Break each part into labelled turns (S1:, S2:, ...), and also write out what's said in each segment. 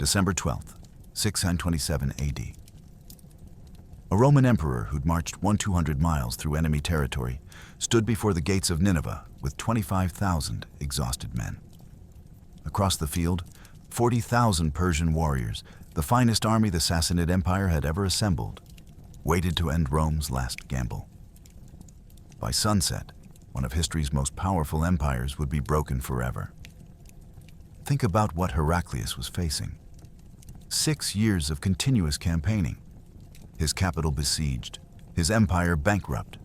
S1: December 12th, 627 AD. A Roman emperor who'd marched 200 miles through enemy territory stood before the gates of Nineveh with 25,000 exhausted men. Across the field, 40,000 Persian warriors, the finest army the Sassanid Empire had ever assembled, waited to end Rome's last gamble. By sunset, one of history's most powerful empires would be broken forever. Think about what Heraclius was facing. 6 years of continuous campaigning, his capital besieged, his empire bankrupt.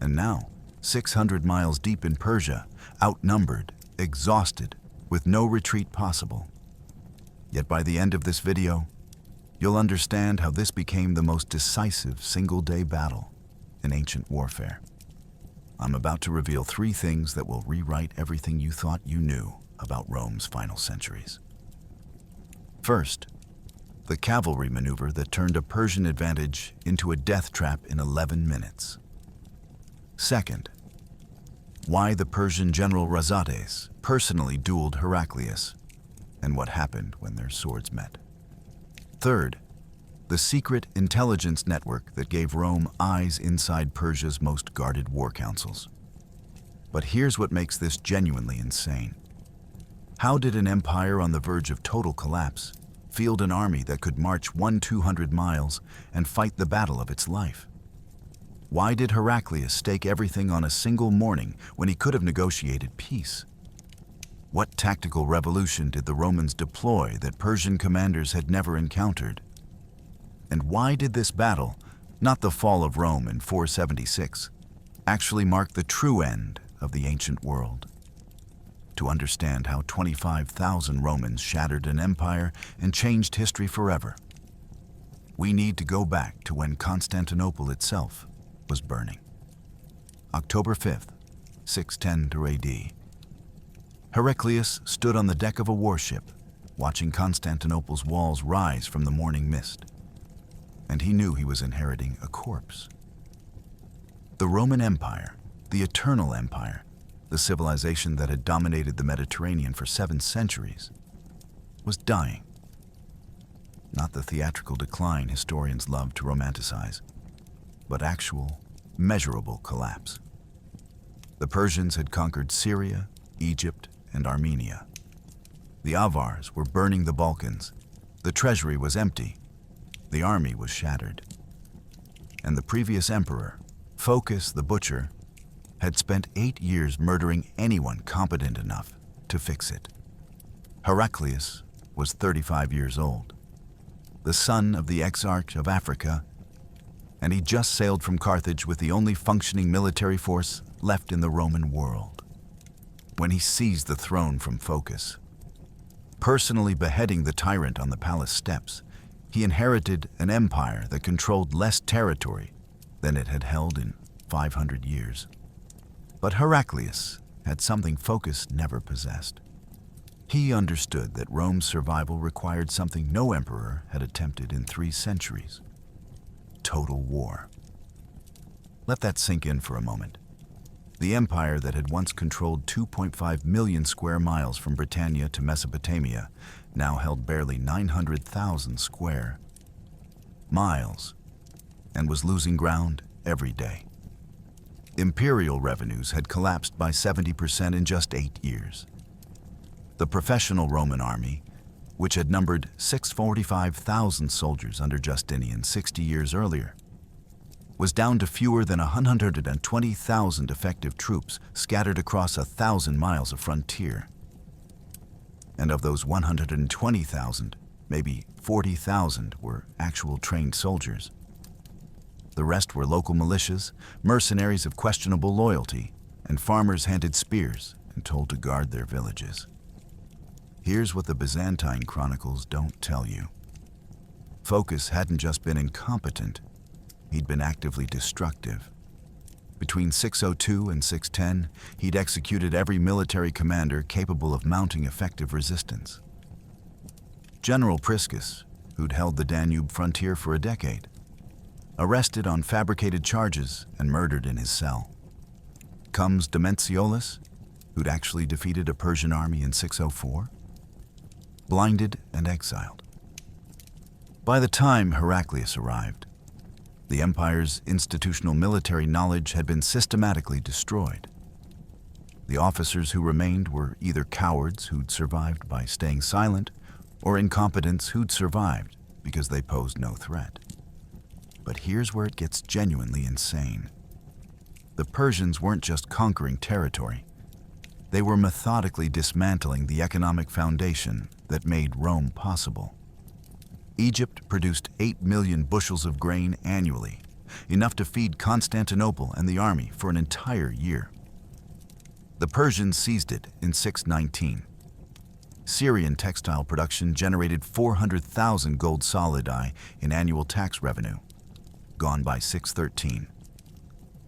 S1: And now, 600 miles deep in Persia, outnumbered, exhausted, with no retreat possible. Yet by the end of this video, you'll understand how this became the most decisive single-day battle in ancient warfare. I'm about to reveal 3 things that will rewrite everything you thought you knew about Rome's final centuries. First, the cavalry maneuver that turned a Persian advantage into a death trap in 11 minutes. Second, why the Persian general Razates personally dueled Heraclius, and what happened when their swords met. Third, the secret intelligence network that gave Rome eyes inside Persia's most guarded war councils. But here's what makes this genuinely insane. How did an empire on the verge of total collapse field an army that could march 200 miles and fight the battle of its life? Why did Heraclius stake everything on a single morning when he could have negotiated peace? What tactical revolution did the Romans deploy that Persian commanders had never encountered? And why did this battle, not the fall of Rome in 476, actually mark the true end of the ancient world? To understand how 25,000 Romans shattered an empire and changed history forever, we need to go back to when Constantinople itself was burning. October 5th, 610 AD. Heraclius stood on the deck of a warship, watching Constantinople's walls rise from the morning mist. And he knew he was inheriting a corpse. The Roman Empire, the eternal empire, the civilization that had dominated the Mediterranean for 7 centuries, was dying. Not the theatrical decline historians love to romanticize, but actual, measurable collapse. The Persians had conquered Syria, Egypt, and Armenia. The Avars were burning the Balkans. The treasury was empty. The army was shattered. And the previous emperor, Phocas the Butcher, had spent 8 years murdering anyone competent enough to fix it. Heraclius was 35 years old, the son of the exarch of Africa, and he just sailed from Carthage with the only functioning military force left in the Roman world. When he seized the throne from Phocas, personally beheading the tyrant on the palace steps, he inherited an empire that controlled less territory than it had held in 500 years. But Heraclius had something Phocas never possessed. He understood that Rome's survival required something no emperor had attempted in 3 centuries: total war. Let that sink in for a moment. The empire that had once controlled 2.5 million square miles from Britannia to Mesopotamia now held barely 900,000 square miles and was losing ground every day. Imperial revenues had collapsed by 70% in just 8 years. The professional Roman army, which had numbered 645,000 soldiers under Justinian 60 years earlier, was down to fewer than 120,000 effective troops scattered across 1,000 miles of frontier. And of those 120,000, maybe 40,000 were actual trained soldiers. The rest were local militias, mercenaries of questionable loyalty, and farmers handed spears and told to guard their villages. Here's what the Byzantine chronicles don't tell you. Phocas hadn't just been incompetent, he'd been actively destructive. Between 602 and 610, he'd executed every military commander capable of mounting effective resistance. General Priscus, who'd held the Danube frontier for a decade, arrested on fabricated charges and murdered in his cell. Comes Domitius, who'd actually defeated a Persian army in 604, blinded and exiled. By the time Heraclius arrived, the empire's institutional military knowledge had been systematically destroyed. The officers who remained were either cowards who'd survived by staying silent, or incompetents who'd survived because they posed no threat. But here's where it gets genuinely insane. The Persians weren't just conquering territory. They were methodically dismantling the economic foundation that made Rome possible. Egypt produced 8 million bushels of grain annually, enough to feed Constantinople and the army for an entire year. The Persians seized it in 619. Syrian textile production generated 400,000 gold solidi in annual tax revenue, gone by 613.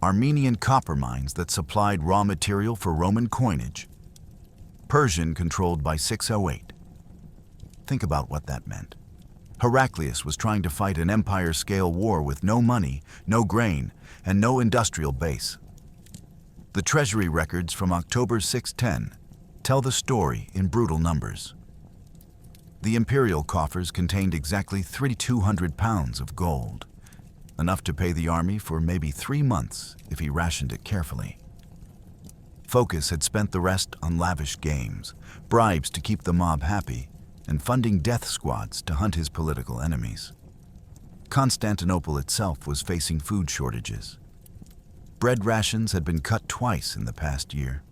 S1: Armenian copper mines that supplied raw material for Roman coinage, Persian controlled by 608. Think about what that meant. Heraclius was trying to fight an empire-scale war with no money, no grain, and no industrial base. The treasury records from October 610 tell the story in brutal numbers. The imperial coffers contained exactly 3,200 pounds of gold, enough to pay the army for maybe 3 months if he rationed it carefully. Phocas had spent the rest on lavish games, bribes to keep the mob happy, and funding death squads to hunt his political enemies. Constantinople itself was facing food shortages. Bread rations had been cut twice in the past year.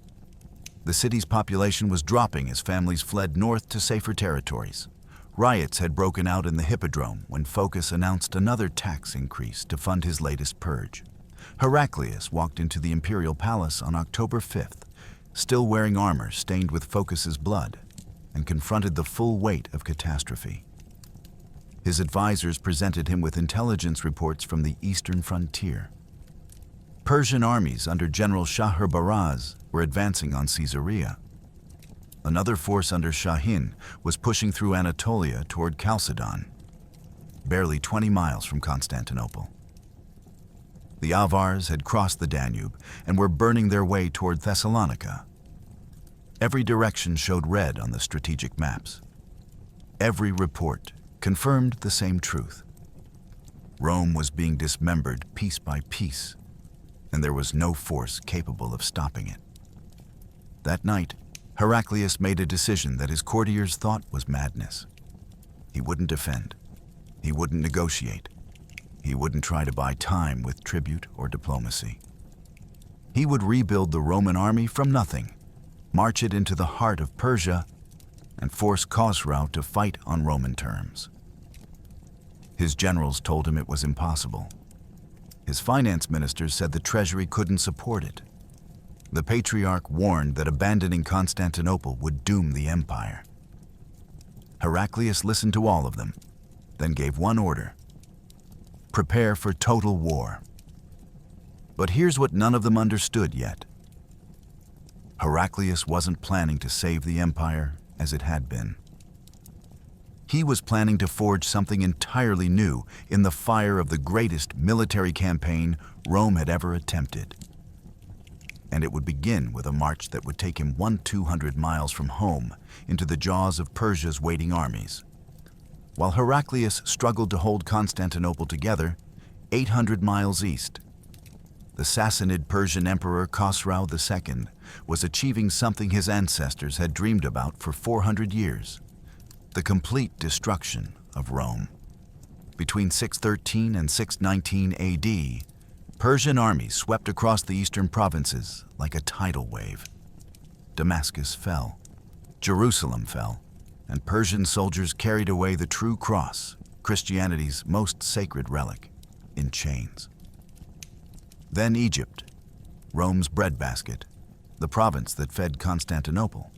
S1: The city's population was dropping as families fled north to safer territories. Riots had broken out in the Hippodrome when Phocas announced another tax increase to fund his latest purge. Heraclius walked into the imperial palace on October 5th, still wearing armor stained with Phocas's blood, and confronted the full weight of catastrophe. His advisors presented him with intelligence reports from the eastern frontier. Persian armies under General Shahryar were advancing on Caesarea. Another force under Shahin was pushing through Anatolia toward Chalcedon, barely 20 miles from Constantinople. The Avars had crossed the Danube and were burning their way toward Thessalonica. Every direction showed red on the strategic maps. Every report confirmed the same truth. Rome was being dismembered piece by piece, and there was no force capable of stopping it. That night, Heraclius made a decision that his courtiers thought was madness. He wouldn't defend. He wouldn't negotiate. He wouldn't try to buy time with tribute or diplomacy. He would rebuild the Roman army from nothing, march it into the heart of Persia, and force Khosrau to fight on Roman terms. His generals told him it was impossible. His finance ministers said the treasury couldn't support it. The patriarch warned that abandoning Constantinople would doom the empire. Heraclius listened to all of them, then gave one order: prepare for total war. But here's what none of them understood yet. Heraclius wasn't planning to save the empire as it had been. He was planning to forge something entirely new in the fire of the greatest military campaign Rome had ever attempted. And it would begin with a march that would take him 200 miles from home into the jaws of Persia's waiting armies. While Heraclius struggled to hold Constantinople together, 800 miles east, the Sassanid Persian Emperor Khosrau II was achieving something his ancestors had dreamed about for 400 years: the complete destruction of Rome. Between 613 and 619 AD, Persian armies swept across the eastern provinces like a tidal wave. Damascus fell, Jerusalem fell, and Persian soldiers carried away the true cross, Christianity's most sacred relic, in chains. Then Egypt, Rome's breadbasket, the province that fed Constantinople,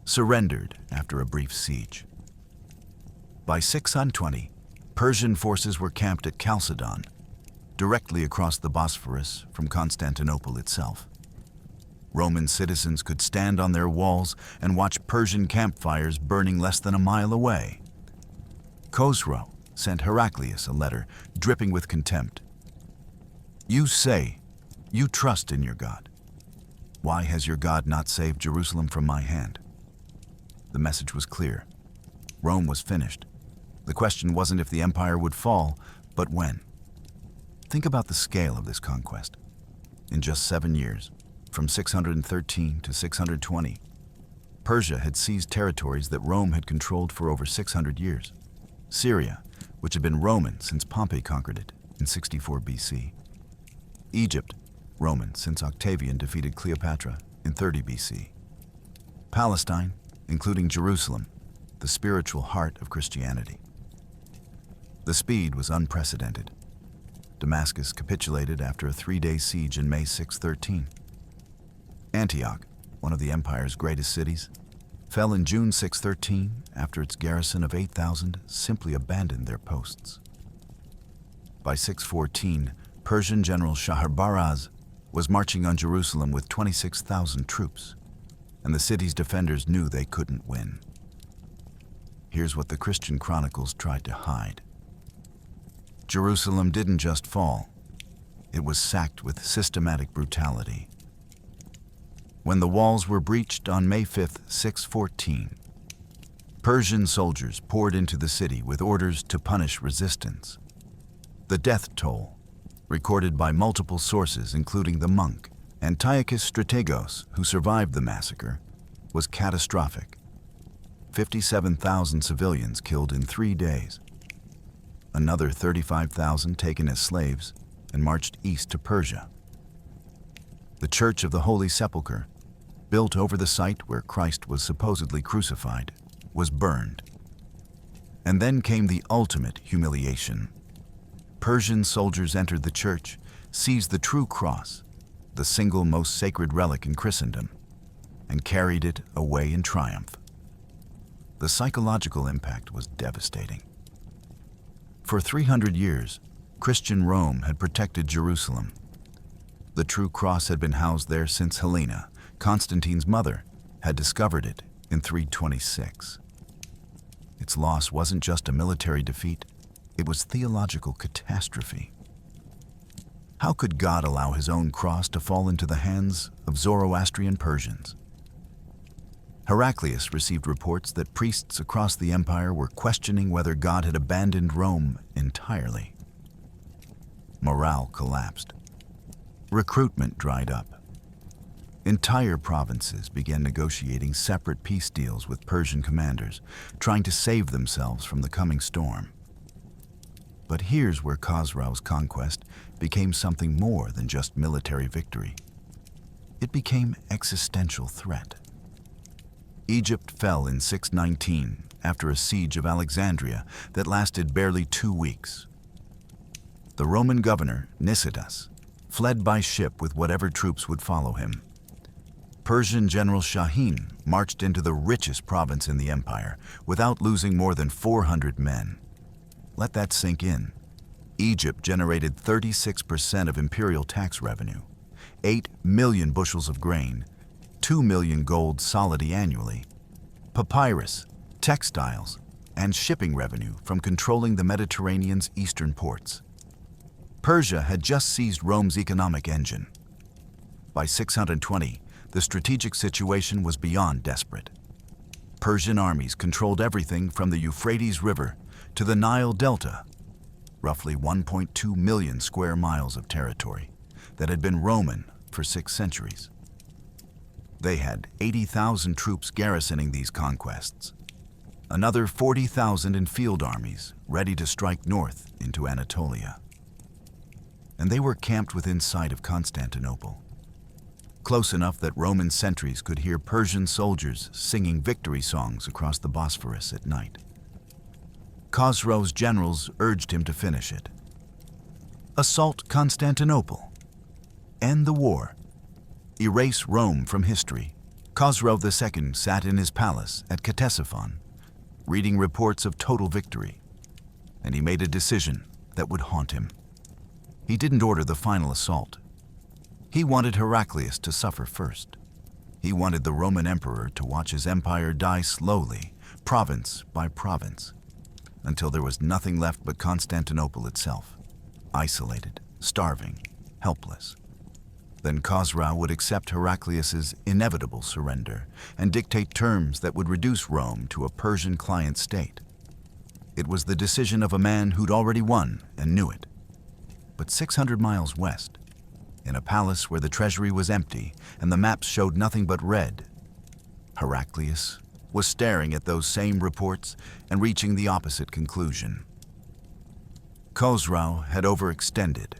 S1: surrendered after a brief siege. By 620, Persian forces were camped at Chalcedon, directly across the Bosphorus from Constantinople itself. Roman citizens could stand on their walls and watch Persian campfires burning less than a mile away. Khosrau sent Heraclius a letter dripping with contempt. "You say you trust in your God. Why has your God not saved Jerusalem from my hand?" The message was clear. Rome was finished. The question wasn't if the empire would fall, but when. Think about the scale of this conquest. In just 7 years, from 613 to 620, Persia had seized territories that Rome had controlled for over 600 years. Syria, which had been Roman since Pompey conquered it in 64 BC. Egypt, Roman since Octavian defeated Cleopatra in 30 BC. Palestine, including Jerusalem, the spiritual heart of Christianity. The speed was unprecedented. Damascus capitulated after a 3-day siege in May 613. Antioch, one of the empire's greatest cities, fell in June 613 after its garrison of 8,000 simply abandoned their posts. By 614, Persian general Shahryar was marching on Jerusalem with 26,000 troops, and the city's defenders knew they couldn't win. Here's what the Christian chronicles tried to hide. Jerusalem didn't just fall, it was sacked with systematic brutality. When the walls were breached on May 5, 614, Persian soldiers poured into the city with orders to punish resistance. The death toll, recorded by multiple sources including the monk Antiochus Strategos, who survived the massacre, was catastrophic. 57,000 civilians killed in 3 days. Another 35,000 taken as slaves and marched east to Persia. The Church of the Holy Sepulchre, built over the site where Christ was supposedly crucified, was burned. And then came the ultimate humiliation. Persian soldiers entered the church, seized the true cross, the single most sacred relic in Christendom, and carried it away in triumph. The psychological impact was devastating. For 300 years, Christian Rome had protected Jerusalem. The true cross had been housed there since Helena, Constantine's mother, had discovered it in 326. Its loss wasn't just a military defeat, it was theological catastrophe. How could God allow his own cross to fall into the hands of Zoroastrian Persians? Heraclius received reports that priests across the empire were questioning whether God had abandoned Rome entirely. Morale collapsed. Recruitment dried up. Entire provinces began negotiating separate peace deals with Persian commanders, trying to save themselves from the coming storm. But here's where Khosrau's conquest became something more than just military victory. It became existential threat. Egypt fell in 619 after a siege of Alexandria that lasted barely 2 weeks. The Roman governor, Nicetas, fled by ship with whatever troops would follow him. Persian general Shahin marched into the richest province in the empire without losing more than 400 men. Let that sink in. Egypt generated 36% of imperial tax revenue, 8 million bushels of grain, 2 million gold solidi annually, papyrus, textiles, and shipping revenue from controlling the Mediterranean's eastern ports. Persia had just seized Rome's economic engine. By 620, the strategic situation was beyond desperate. Persian armies controlled everything from the Euphrates River to the Nile Delta, roughly 1.2 million square miles of territory that had been Roman for 6 centuries. They had 80,000 troops garrisoning these conquests, another 40,000 in field armies ready to strike north into Anatolia. And they were camped within sight of Constantinople, close enough that Roman sentries could hear Persian soldiers singing victory songs across the Bosphorus at night. Khosrau's generals urged him to finish it. Assault Constantinople. End the war. Erase Rome from history. Khosrau II sat in his palace at Ctesiphon, reading reports of total victory, and he made a decision that would haunt him. He didn't order the final assault. He wanted Heraclius to suffer first. He wanted the Roman emperor to watch his empire die slowly, province by province, until there was nothing left but Constantinople itself, isolated, starving, helpless. Then Khosrau would accept Heraclius's inevitable surrender and dictate terms that would reduce Rome to a Persian client state. It was the decision of a man who'd already won and knew it. But 600 miles west, in a palace where the treasury was empty and the maps showed nothing but red, Heraclius was staring at those same reports and reaching the opposite conclusion. Khosrau had overextended.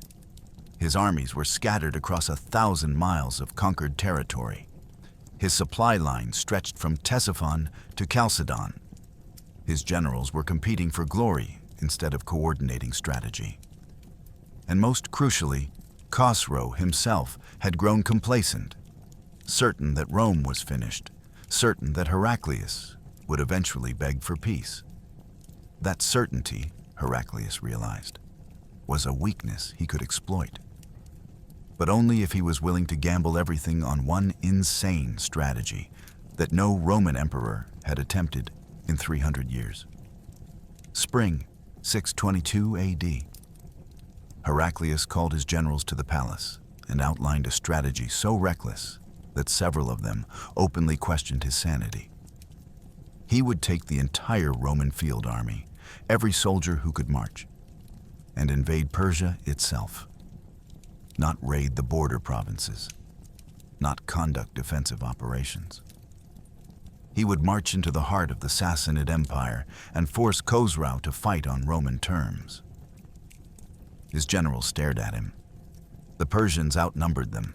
S1: His armies were scattered across 1,000 miles of conquered territory. His supply line stretched from Ctesiphon to Chalcedon. His generals were competing for glory instead of coordinating strategy. And most crucially, Khosrau himself had grown complacent, certain that Rome was finished, certain that Heraclius would eventually beg for peace. That certainty, Heraclius realized, was a weakness he could exploit. But only if he was willing to gamble everything on one insane strategy that no Roman emperor had attempted in 300 years. Spring 622 AD. Heraclius called his generals to the palace and outlined a strategy so reckless that several of them openly questioned his sanity. He would take the entire Roman field army, every soldier who could march, and invade Persia itself. Not raid the border provinces, not conduct defensive operations. He would march into the heart of the Sassanid Empire and force Khosrau to fight on Roman terms. His generals stared at him. The Persians outnumbered them.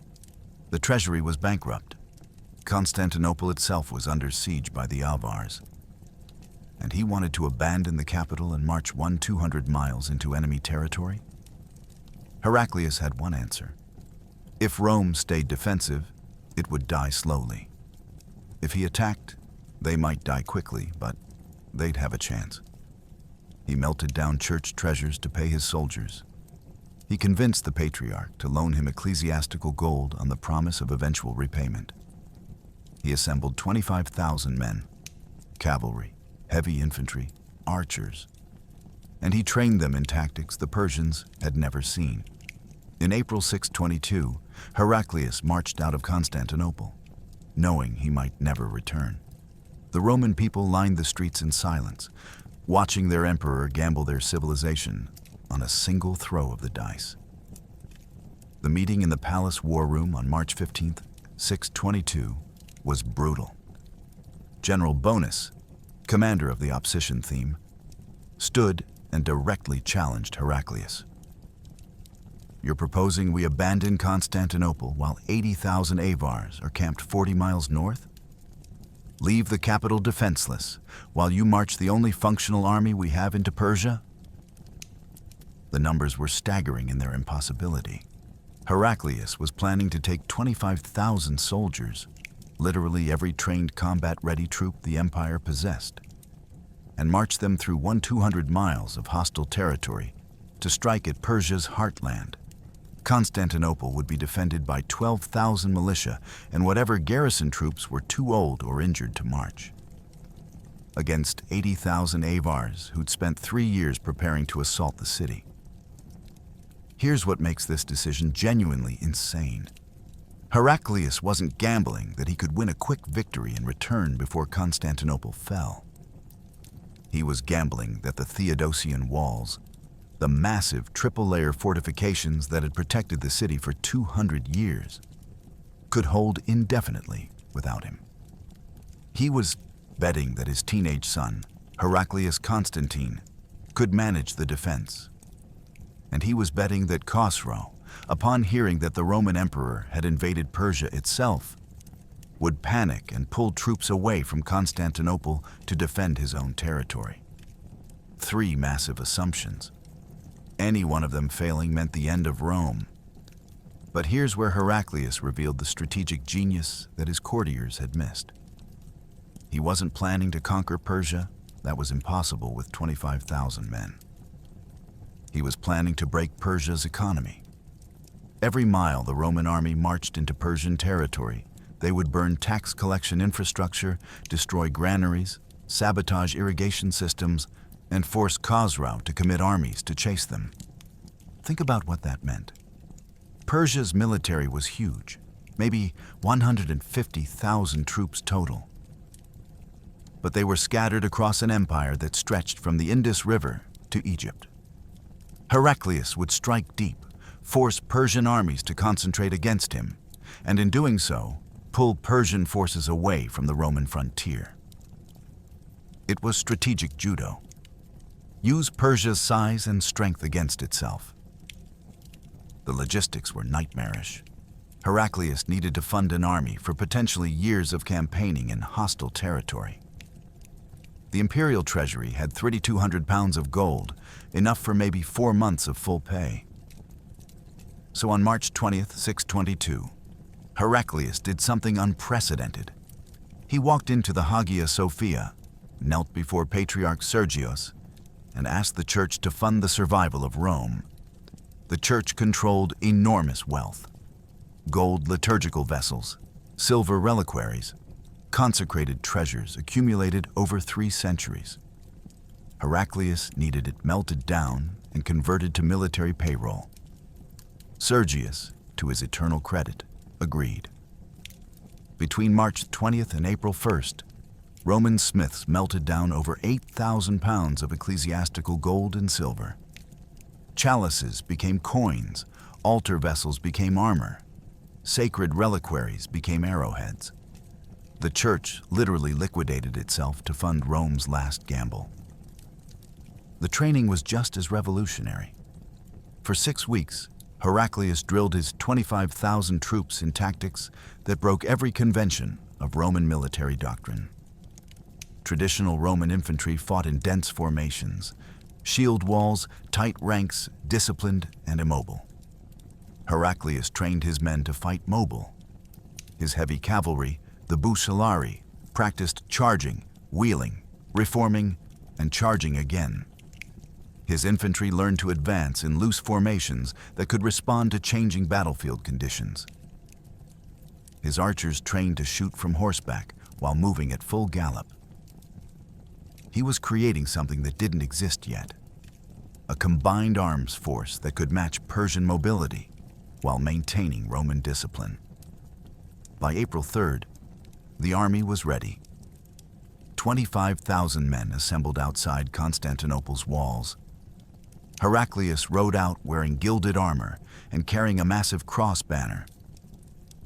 S1: The treasury was bankrupt. Constantinople itself was under siege by the Avars. And he wanted to abandon the capital and march 200 miles into enemy territory? Heraclius had one answer. If Rome stayed defensive, it would die slowly. If he attacked, they might die quickly, but they'd have a chance. He melted down church treasures to pay his soldiers. He convinced the patriarch to loan him ecclesiastical gold on the promise of eventual repayment. He assembled 25,000 men, cavalry, heavy infantry, archers, and he trained them in tactics the Persians had never seen. In April 622, Heraclius marched out of Constantinople, knowing he might never return. The Roman people lined the streets in silence, watching their emperor gamble their civilization on a single throw of the dice. The meeting in the palace war room on March 15th, 622, was brutal. General Bonus, commander of the opposition theme, stood and directly challenged Heraclius. You're proposing we abandon Constantinople while 80,000 Avars are camped 40 miles north? Leave the capital defenseless while you march the only functional army we have into Persia? The numbers were staggering in their impossibility. Heraclius was planning to take 25,000 soldiers, literally every trained combat-ready troop the empire possessed, and march them through 200 miles of hostile territory to strike at Persia's heartland. Constantinople would be defended by 12,000 militia and whatever garrison troops were too old or injured to march, against 80,000 Avars who'd spent 3 years preparing to assault the city. Here's what makes this decision genuinely insane. Heraclius wasn't gambling that he could win a quick victory and return before Constantinople fell. He was gambling that the Theodosian walls, the massive triple-layer fortifications that had protected the city for 200 years, could hold indefinitely without him. He was betting that his teenage son, Heraclius Constantine, could manage the defense. And he was betting that Khosrau, upon hearing that the Roman emperor had invaded Persia itself, would panic and pull troops away from Constantinople to defend his own territory. 3 massive assumptions. Any one of them failing meant the end of Rome. But here's where Heraclius revealed the strategic genius that his courtiers had missed. He wasn't planning to conquer Persia. That was impossible with 25,000 men. He was planning to break Persia's economy. Every mile the Roman army marched into Persian territory, they would burn tax collection infrastructure, destroy granaries, sabotage irrigation systems, and force Khosrau to commit armies to chase them. Think about what that meant. Persia's military was huge, maybe 150,000 troops total. But they were scattered across an empire that stretched from the Indus River to Egypt. Heraclius would strike deep, force Persian armies to concentrate against him, and in doing so, pull Persian forces away from the Roman frontier. It was strategic judo. Use Persia's size and strength against itself. The logistics were nightmarish. Heraclius needed to fund an army for potentially years of campaigning in hostile territory. The imperial treasury had 3,200 pounds of gold, enough for maybe 4 months of full pay. So on March 20th, 622, Heraclius did something unprecedented. He walked into the Hagia Sophia, knelt before Patriarch Sergius, and asked the church to fund the survival of Rome. The church controlled enormous wealth: gold liturgical vessels, silver reliquaries, consecrated treasures accumulated over 3 centuries. Heraclius needed it melted down and converted to military payroll. Sergius, to his eternal credit, agreed. Between March 20th and April 1st, Roman smiths melted down over 8,000 pounds of ecclesiastical gold and silver. Chalices became coins, altar vessels became armor, sacred reliquaries became arrowheads. The church literally liquidated itself to fund Rome's last gamble. The training was just as revolutionary. For 6 weeks, Heraclius drilled his 25,000 troops in tactics that broke every convention of Roman military doctrine. Traditional Roman infantry fought in dense formations, shield walls, tight ranks, disciplined and immobile. Heraclius trained his men to fight mobile. His heavy cavalry, the bucellari, practiced charging, wheeling, reforming, and charging again. His infantry learned to advance in loose formations that could respond to changing battlefield conditions. His archers trained to shoot from horseback while moving at full gallop. He was creating something that didn't exist yet: a combined arms force that could match Persian mobility while maintaining Roman discipline. By April 3rd, the army was ready. 25,000 men assembled outside Constantinople's walls. Heraclius rode out wearing gilded armor and carrying a massive cross banner,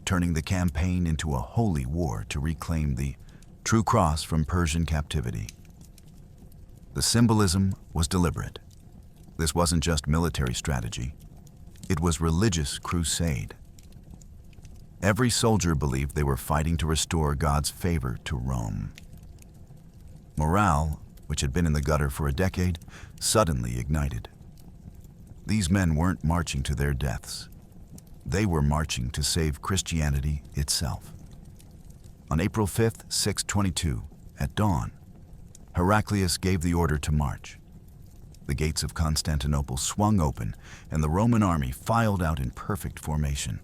S1: turning the campaign into a holy war to reclaim the true cross from Persian captivity. The symbolism was deliberate. This wasn't just military strategy. It was religious crusade. Every soldier believed they were fighting to restore God's favor to Rome. Morale, which had been in the gutter for a decade, suddenly ignited. These men weren't marching to their deaths. They were marching to save Christianity itself. On April 5th, 622, at dawn, Heraclius gave the order to march. The gates of Constantinople swung open, and the Roman army filed out in perfect formation.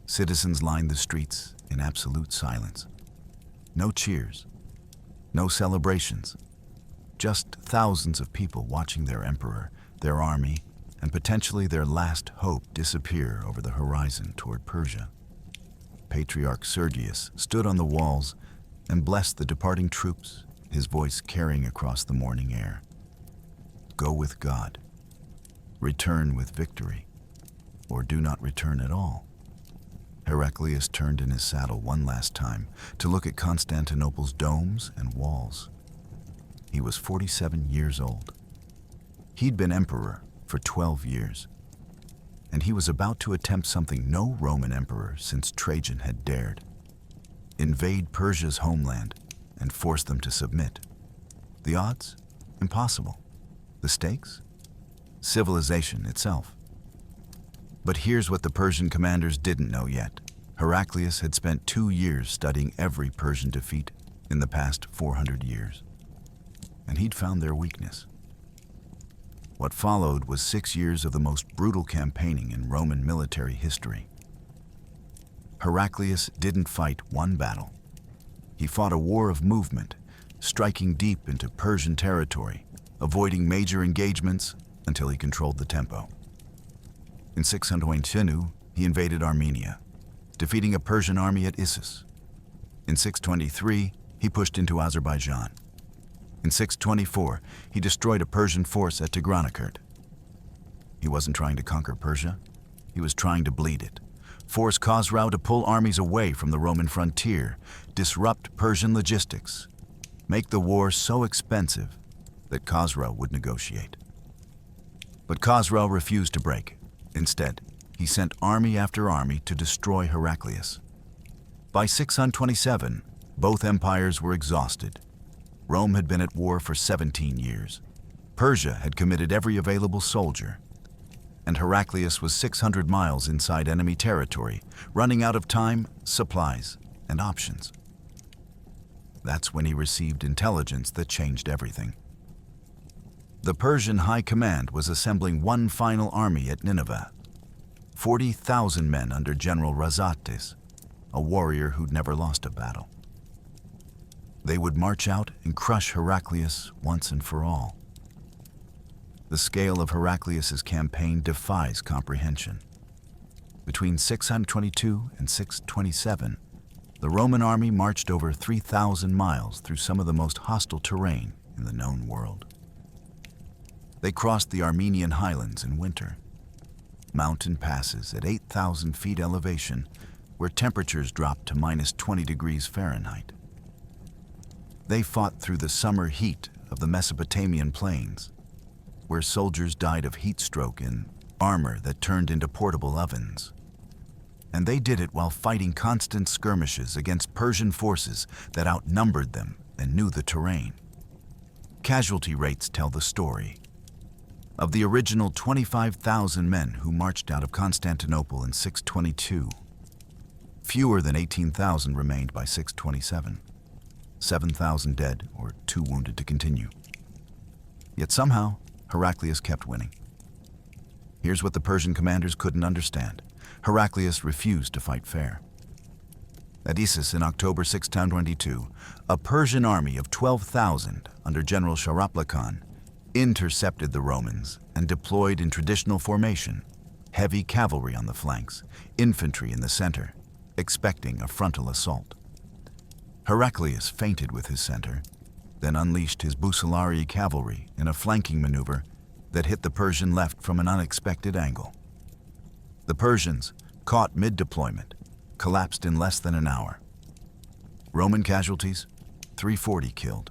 S1: Citizens lined the streets in absolute silence. No cheers, no celebrations, just thousands of people watching their emperor, their army, and potentially their last hope disappear over the horizon toward Persia. Patriarch Sergius stood on the walls and blessed the departing troops, his voice carrying across the morning air. Go with God, return with victory, or do not return at all. Heraclius turned in his saddle one last time to look at Constantinople's domes and walls. He was 47 years old. He'd been emperor for 12 years, and he was about to attempt something no Roman emperor since Trajan had dared: invade Persia's homeland and force them to submit. The odds? Impossible. The stakes? Civilization itself. But here's what the Persian commanders didn't know yet. Heraclius had spent 2 years studying every Persian defeat in the past 400 years, and he'd found their weakness. What followed was 6 years of the most brutal campaigning in Roman military history. Heraclius didn't fight one battle. He fought a war of movement, striking deep into Persian territory, avoiding major engagements until he controlled the tempo. In 622, he invaded Armenia, defeating a Persian army at Issus. In 623, he pushed into Azerbaijan. In 624, he destroyed a Persian force at Tigranakert. He wasn't trying to conquer Persia, he was trying to bleed it. Force Khosrau to pull armies away from the Roman frontier, disrupt Persian logistics, make the war so expensive that Khosrau would negotiate. But Khosrau refused to break. Instead, he sent army after army to destroy Heraclius. By 627, both empires were exhausted. Rome had been at war for 17 years. Persia had committed every available soldier. And Heraclius was 600 miles inside enemy territory, running out of time, supplies, and options. That's when he received intelligence that changed everything. The Persian high command was assembling one final army at Nineveh. 40,000 men under General Razates, a warrior who'd never lost a battle. They would march out and crush Heraclius once and for all. The scale of Heraclius's campaign defies comprehension. Between 622 and 627, the Roman army marched over 3,000 miles through some of the most hostile terrain in the known world. They crossed the Armenian highlands in winter, mountain passes at 8,000 feet elevation where temperatures dropped to minus 20 degrees Fahrenheit. They fought through the summer heat of the Mesopotamian plains, where soldiers died of heat stroke in armor that turned into portable ovens. And they did it while fighting constant skirmishes against Persian forces that outnumbered them and knew the terrain. Casualty rates tell the story. Of the original 25,000 men who marched out of Constantinople in 622, fewer than 18,000 remained by 627. 7,000 dead or too wounded to continue. Yet somehow, Heraclius kept winning. Here's what the Persian commanders couldn't understand. Heraclius refused to fight fair. At Issus in October 622, a Persian army of 12,000 under General Sharaplakhan intercepted the Romans and deployed in traditional formation, heavy cavalry on the flanks, infantry in the center, expecting a frontal assault. Heraclius feinted with his center, then unleashed his Bucellari cavalry in a flanking maneuver that hit the Persian left from an unexpected angle. The Persians, caught mid-deployment, collapsed in less than an hour. Roman casualties, 340 killed.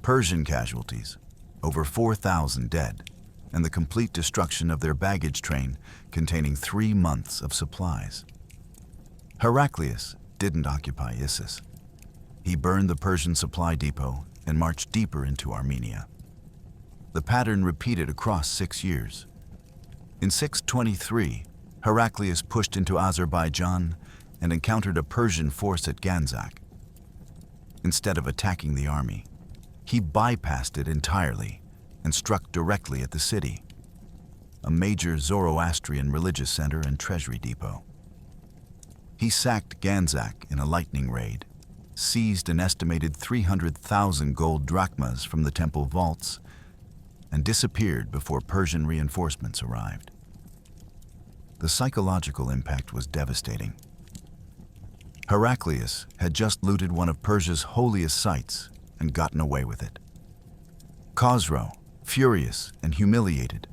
S1: Persian casualties, over 4,000 dead, and the complete destruction of their baggage train containing 3 months of supplies. Heraclius didn't occupy Issus. He burned the Persian supply depot and marched deeper into Armenia. The pattern repeated across 6 years. In 623, Heraclius pushed into Azerbaijan and encountered a Persian force at Ganzak. Instead of attacking the army, he bypassed it entirely and struck directly at the city, a major Zoroastrian religious center and treasury depot. He sacked Ganzak in a lightning raid, seized an estimated 300,000 gold drachmas from the temple vaults, and disappeared before Persian reinforcements arrived. The psychological impact was devastating. Heraclius had just looted one of Persia's holiest sites and gotten away with it. Khosrau, furious and humiliated,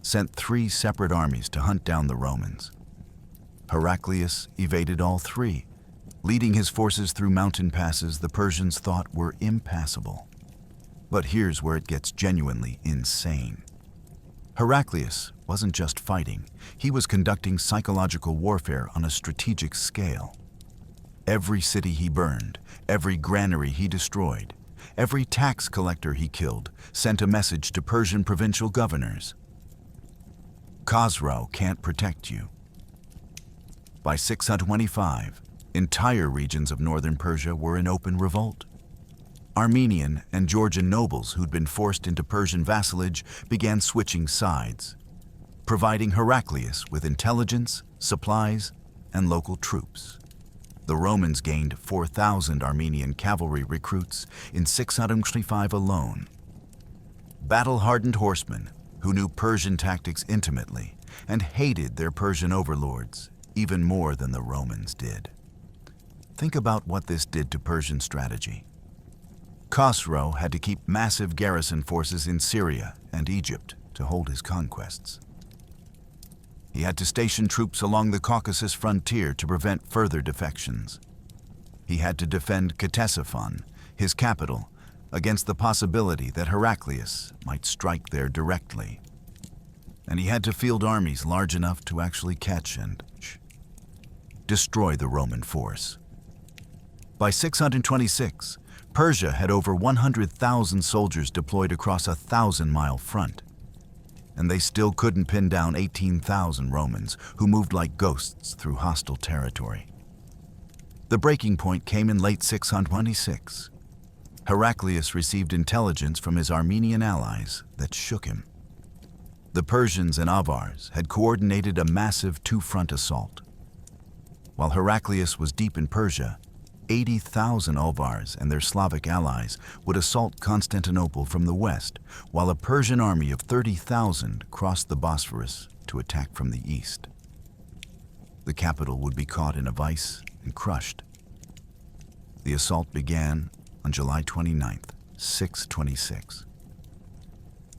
S1: sent 3 separate armies to hunt down the Romans. Heraclius evaded all 3, leading his forces through mountain passes the Persians thought were impassable. But here's where it gets genuinely insane. Heraclius wasn't just fighting, he was conducting psychological warfare on a strategic scale. Every city he burned, every granary he destroyed, every tax collector he killed sent a message to Persian provincial governors. Khosrau can't protect you. By 625, entire regions of northern Persia were in open revolt. Armenian and Georgian nobles who'd been forced into Persian vassalage began switching sides, providing Heraclius with intelligence, supplies, and local troops. The Romans gained 4,000 Armenian cavalry recruits in 625 alone. Battle-hardened horsemen who knew Persian tactics intimately and hated their Persian overlords even more than the Romans did. Think about what this did to Persian strategy. Khosrow had to keep massive garrison forces in Syria and Egypt to hold his conquests. He had to station troops along the Caucasus frontier to prevent further defections. He had to defend Ctesiphon, his capital, against the possibility that Heraclius might strike there directly. And he had to field armies large enough to actually catch and destroy the Roman force. By 626, Persia had over 100,000 soldiers deployed across a 1,000-mile front, and they still couldn't pin down 18,000 Romans who moved like ghosts through hostile territory. The breaking point came in late 626. Heraclius received intelligence from his Armenian allies that shook him. The Persians and Avars had coordinated a massive two-front assault. While Heraclius was deep in Persia, 80,000 Avars and their Slavic allies would assault Constantinople from the west, while a Persian army of 30,000 crossed the Bosphorus to attack from the east. The capital would be caught in a vice and crushed. The assault began on July 29, 626.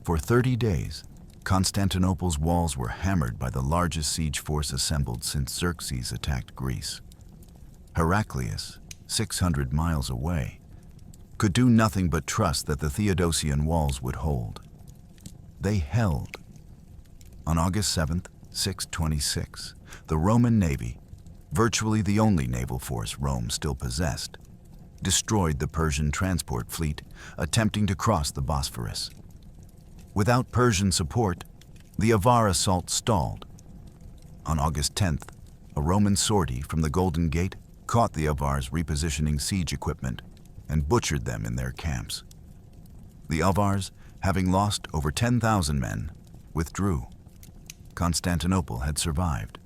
S1: For 30 days, Constantinople's walls were hammered by the largest siege force assembled since Xerxes attacked Greece. Heraclius, 600 miles away, could do nothing but trust that the Theodosian walls would hold. They held. On August 7, 626, the Roman navy, virtually the only naval force Rome still possessed, destroyed the Persian transport fleet attempting to cross the Bosphorus. Without Persian support, the Avar assault stalled. On August 10th, a Roman sortie from the Golden Gate caught the Avars repositioning siege equipment and butchered them in their camps. The Avars, having lost over 10,000 men, withdrew. Constantinople had survived.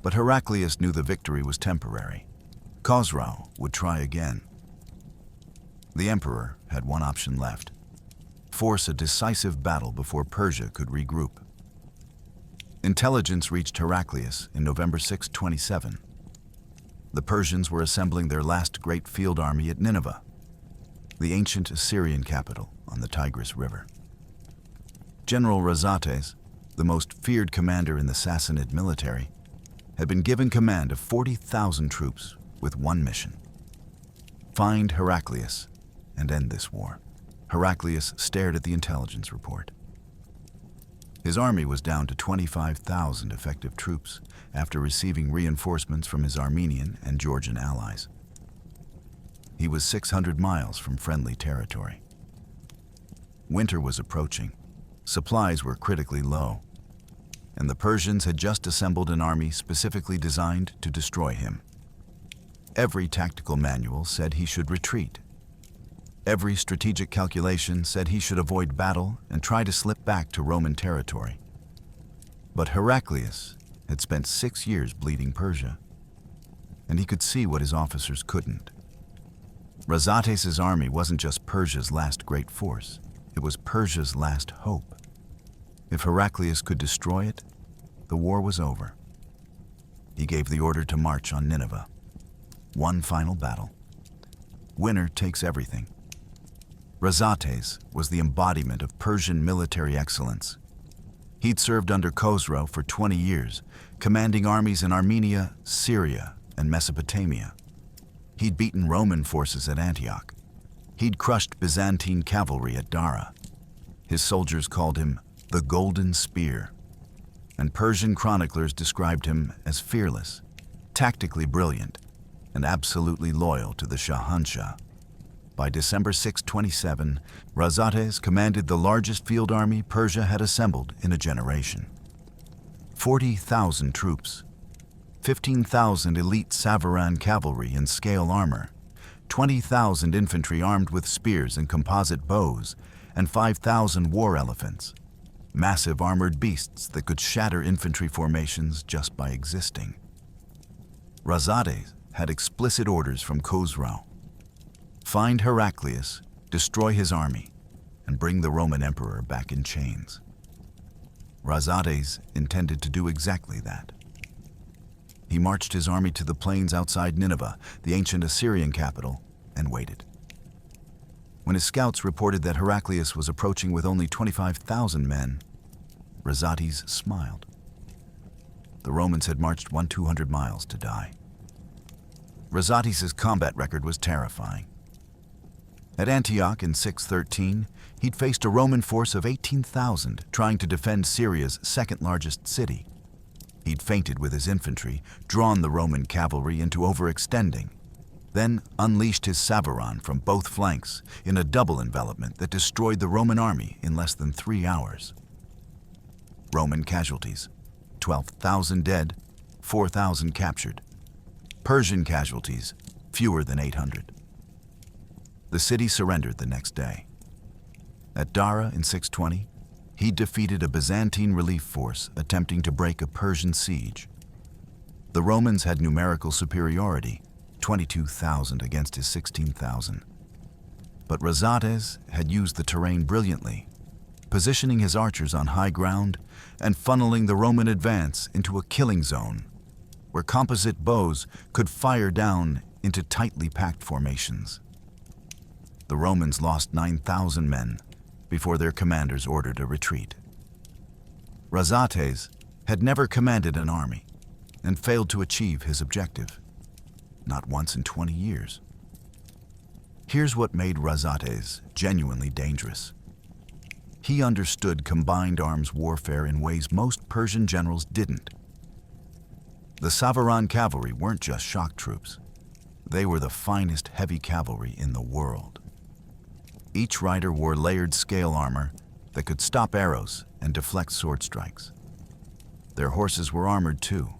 S1: But Heraclius knew the victory was temporary. Khosrow would try again. The emperor had one option left: force a decisive battle before Persia could regroup. Intelligence reached Heraclius in November 627. The Persians were assembling their last great field army at Nineveh, the ancient Assyrian capital on the Tigris River. General Razates, the most feared commander in the Sassanid military, had been given command of 40,000 troops with one mission: find Heraclius and end this war. Heraclius stared at the intelligence report. His army was down to 25,000 effective troops after receiving reinforcements from his Armenian and Georgian allies. He was 600 miles from friendly territory. Winter was approaching. Supplies were critically low, and the Persians had just assembled an army specifically designed to destroy him. Every tactical manual said he should retreat. Every strategic calculation said he should avoid battle and try to slip back to Roman territory. But Heraclius had spent 6 years bleeding Persia, and he could see what his officers couldn't. Razates' army wasn't just Persia's last great force, it was Persia's last hope. If Heraclius could destroy it, the war was over. He gave the order to march on Nineveh. One final battle. Winner takes everything. Razates was the embodiment of Persian military excellence. He'd served under Khosrow for 20 years, commanding armies in Armenia, Syria, and Mesopotamia. He'd beaten Roman forces at Antioch. He'd crushed Byzantine cavalry at Dara. His soldiers called him the Golden Spear, and Persian chroniclers described him as fearless, tactically brilliant, and absolutely loyal to the Shahanshah. By December 627, Razates commanded the largest field army Persia had assembled in a generation. 40,000 troops, 15,000 elite Savaran cavalry in scale armor, 20,000 infantry armed with spears and composite bows, and 5,000 war elephants, massive armored beasts that could shatter infantry formations just by existing. Razates had explicit orders from Khosrow: find Heraclius, destroy his army, and bring the Roman emperor back in chains. Razates intended to do exactly that. He marched his army to the plains outside Nineveh, the ancient Assyrian capital, and waited. When his scouts reported that Heraclius was approaching with only 25,000 men, Razates smiled. The Romans had marched 200 miles to die. Razates' combat record was terrifying. At Antioch in 613, he'd faced a Roman force of 18,000 trying to defend Syria's second-largest city. He'd feinted with his infantry, drawn the Roman cavalry into overextending, then unleashed his Savaron from both flanks in a double envelopment that destroyed the Roman army in less than 3 hours. Roman casualties: 12,000 dead, 4,000 captured. Persian casualties: fewer than 800. The city surrendered the next day. At Dara in 620, he defeated a Byzantine relief force attempting to break a Persian siege. The Romans had numerical superiority, 22,000 against his 16,000. But Razates had used the terrain brilliantly, positioning his archers on high ground and funneling the Roman advance into a killing zone, where composite bows could fire down into tightly packed formations. The Romans lost 9,000 men before their commanders ordered a retreat. Razates had never commanded an army and failed to achieve his objective, not once in 20 years. Here's what made Razates genuinely dangerous. He understood combined arms warfare in ways most Persian generals didn't. The Savaron cavalry weren't just shock troops. They were the finest heavy cavalry in the world. Each rider wore layered scale armor that could stop arrows and deflect sword strikes. Their horses were armored too,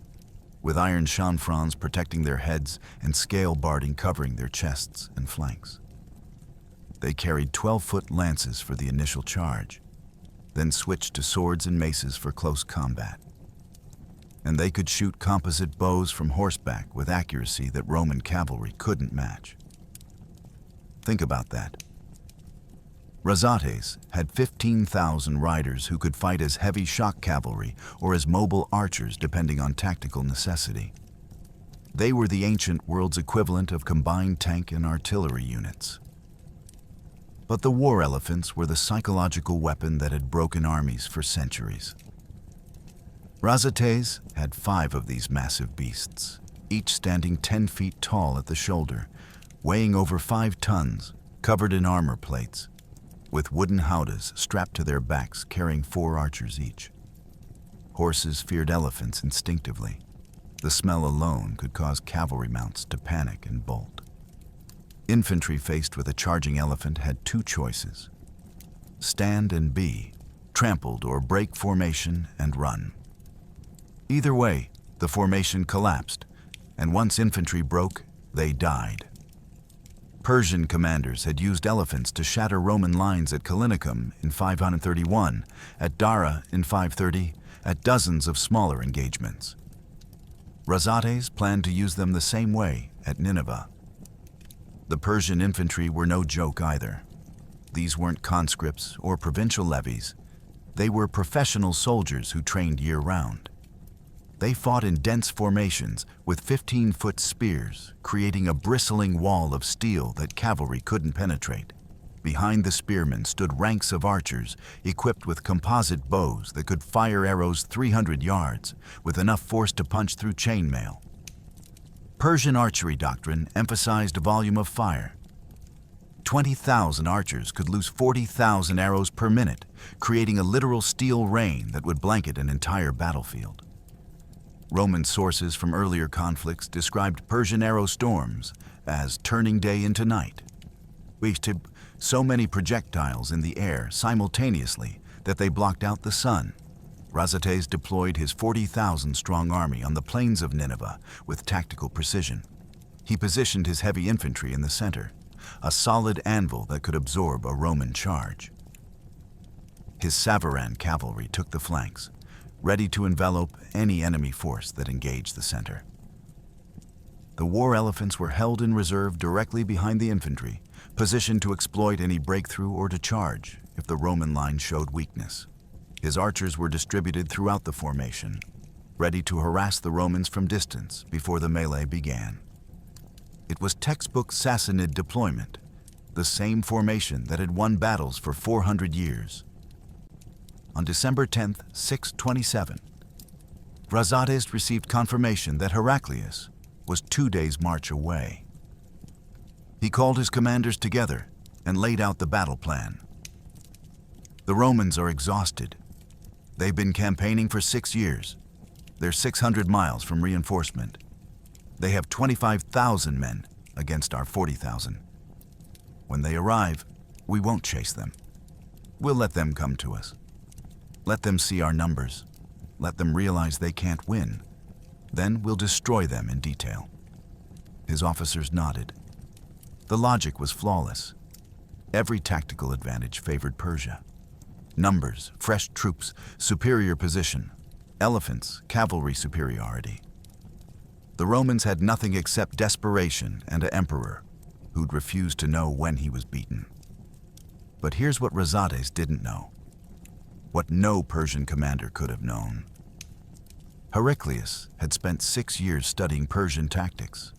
S1: with iron chanfrons protecting their heads and scale barding covering their chests and flanks. They carried 12-foot lances for the initial charge, then switched to swords and maces for close combat. And they could shoot composite bows from horseback with accuracy that Roman cavalry couldn't match. Think about that. Razates had 15,000 riders who could fight as heavy shock cavalry or as mobile archers depending on tactical necessity. They were the ancient world's equivalent of combined tank and artillery units. But the war elephants were the psychological weapon that had broken armies for centuries. Razates had 5 of these massive beasts, each standing 10 feet tall at the shoulder, weighing over 5 tons, covered in armor plates, with wooden howdahs strapped to their backs carrying 4 archers each. Horses feared elephants instinctively. The smell alone could cause cavalry mounts to panic and bolt. Infantry faced with a charging elephant had 2 choices: stand and be, trampled or break formation and run. Either way, the formation collapsed, and once infantry broke, they died. Persian commanders had used elephants to shatter Roman lines at Callinicum in 531, at Dara in 530, at dozens of smaller engagements. Razates planned to use them the same way at Nineveh. The Persian infantry were no joke either. These weren't conscripts or provincial levies. They were professional soldiers who trained year-round. They fought in dense formations with 15-foot spears, creating a bristling wall of steel that cavalry couldn't penetrate. Behind the spearmen stood ranks of archers equipped with composite bows that could fire arrows 300 yards, with enough force to punch through chainmail. Persian archery doctrine emphasized volume of fire. 20,000 archers could loose 40,000 arrows per minute, creating a literal steel rain that would blanket an entire battlefield. Roman sources from earlier conflicts described Persian arrow storms as turning day into night. We had so many projectiles in the air simultaneously that they blocked out the sun. Razates deployed his 40,000-strong army on the plains of Nineveh with tactical precision. He positioned his heavy infantry in the center, a solid anvil that could absorb a Roman charge. His Savaron cavalry took the flanks, ready to envelop any enemy force that engaged the center. The war elephants were held in reserve directly behind the infantry, positioned to exploit any breakthrough or to charge if the Roman line showed weakness. His archers were distributed throughout the formation, ready to harass the Romans from distance before the melee began. It was textbook Sassanid deployment, the same formation that had won battles for 400 years. On December 10, 627, Razates received confirmation that Heraclius was 2 days' march away. He called his commanders together and laid out the battle plan. The Romans are exhausted. They've been campaigning for 6 years. They're 600 miles from reinforcement. They have 25,000 men against our 40,000. When they arrive, we won't chase them. We'll let them come to us. Let them see our numbers. Let them realize they can't win. Then we'll destroy them in detail. His officers nodded. The logic was flawless. Every tactical advantage favored Persia. Numbers, fresh troops, superior position, elephants, cavalry superiority. The Romans had nothing except desperation and an emperor who'd refused to know when he was beaten. But here's what Razates didn't know, what no Persian commander could have known. Heraclius had spent 6 years studying Persian tactics.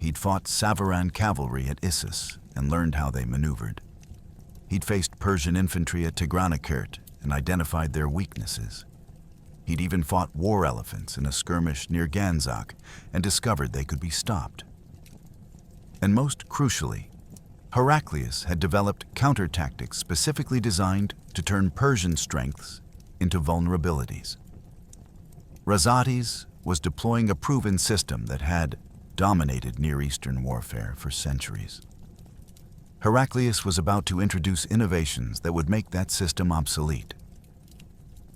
S1: He'd fought Savaran cavalry at Issus and learned how they maneuvered. He'd faced Persian infantry at Tigranakert and identified their weaknesses. He'd even fought war elephants in a skirmish near Ganzak and discovered they could be stopped. And most crucially, Heraclius had developed counter-tactics specifically designed to turn Persian strengths into vulnerabilities. Razates was deploying a proven system that had dominated Near Eastern warfare for centuries. Heraclius was about to introduce innovations that would make that system obsolete.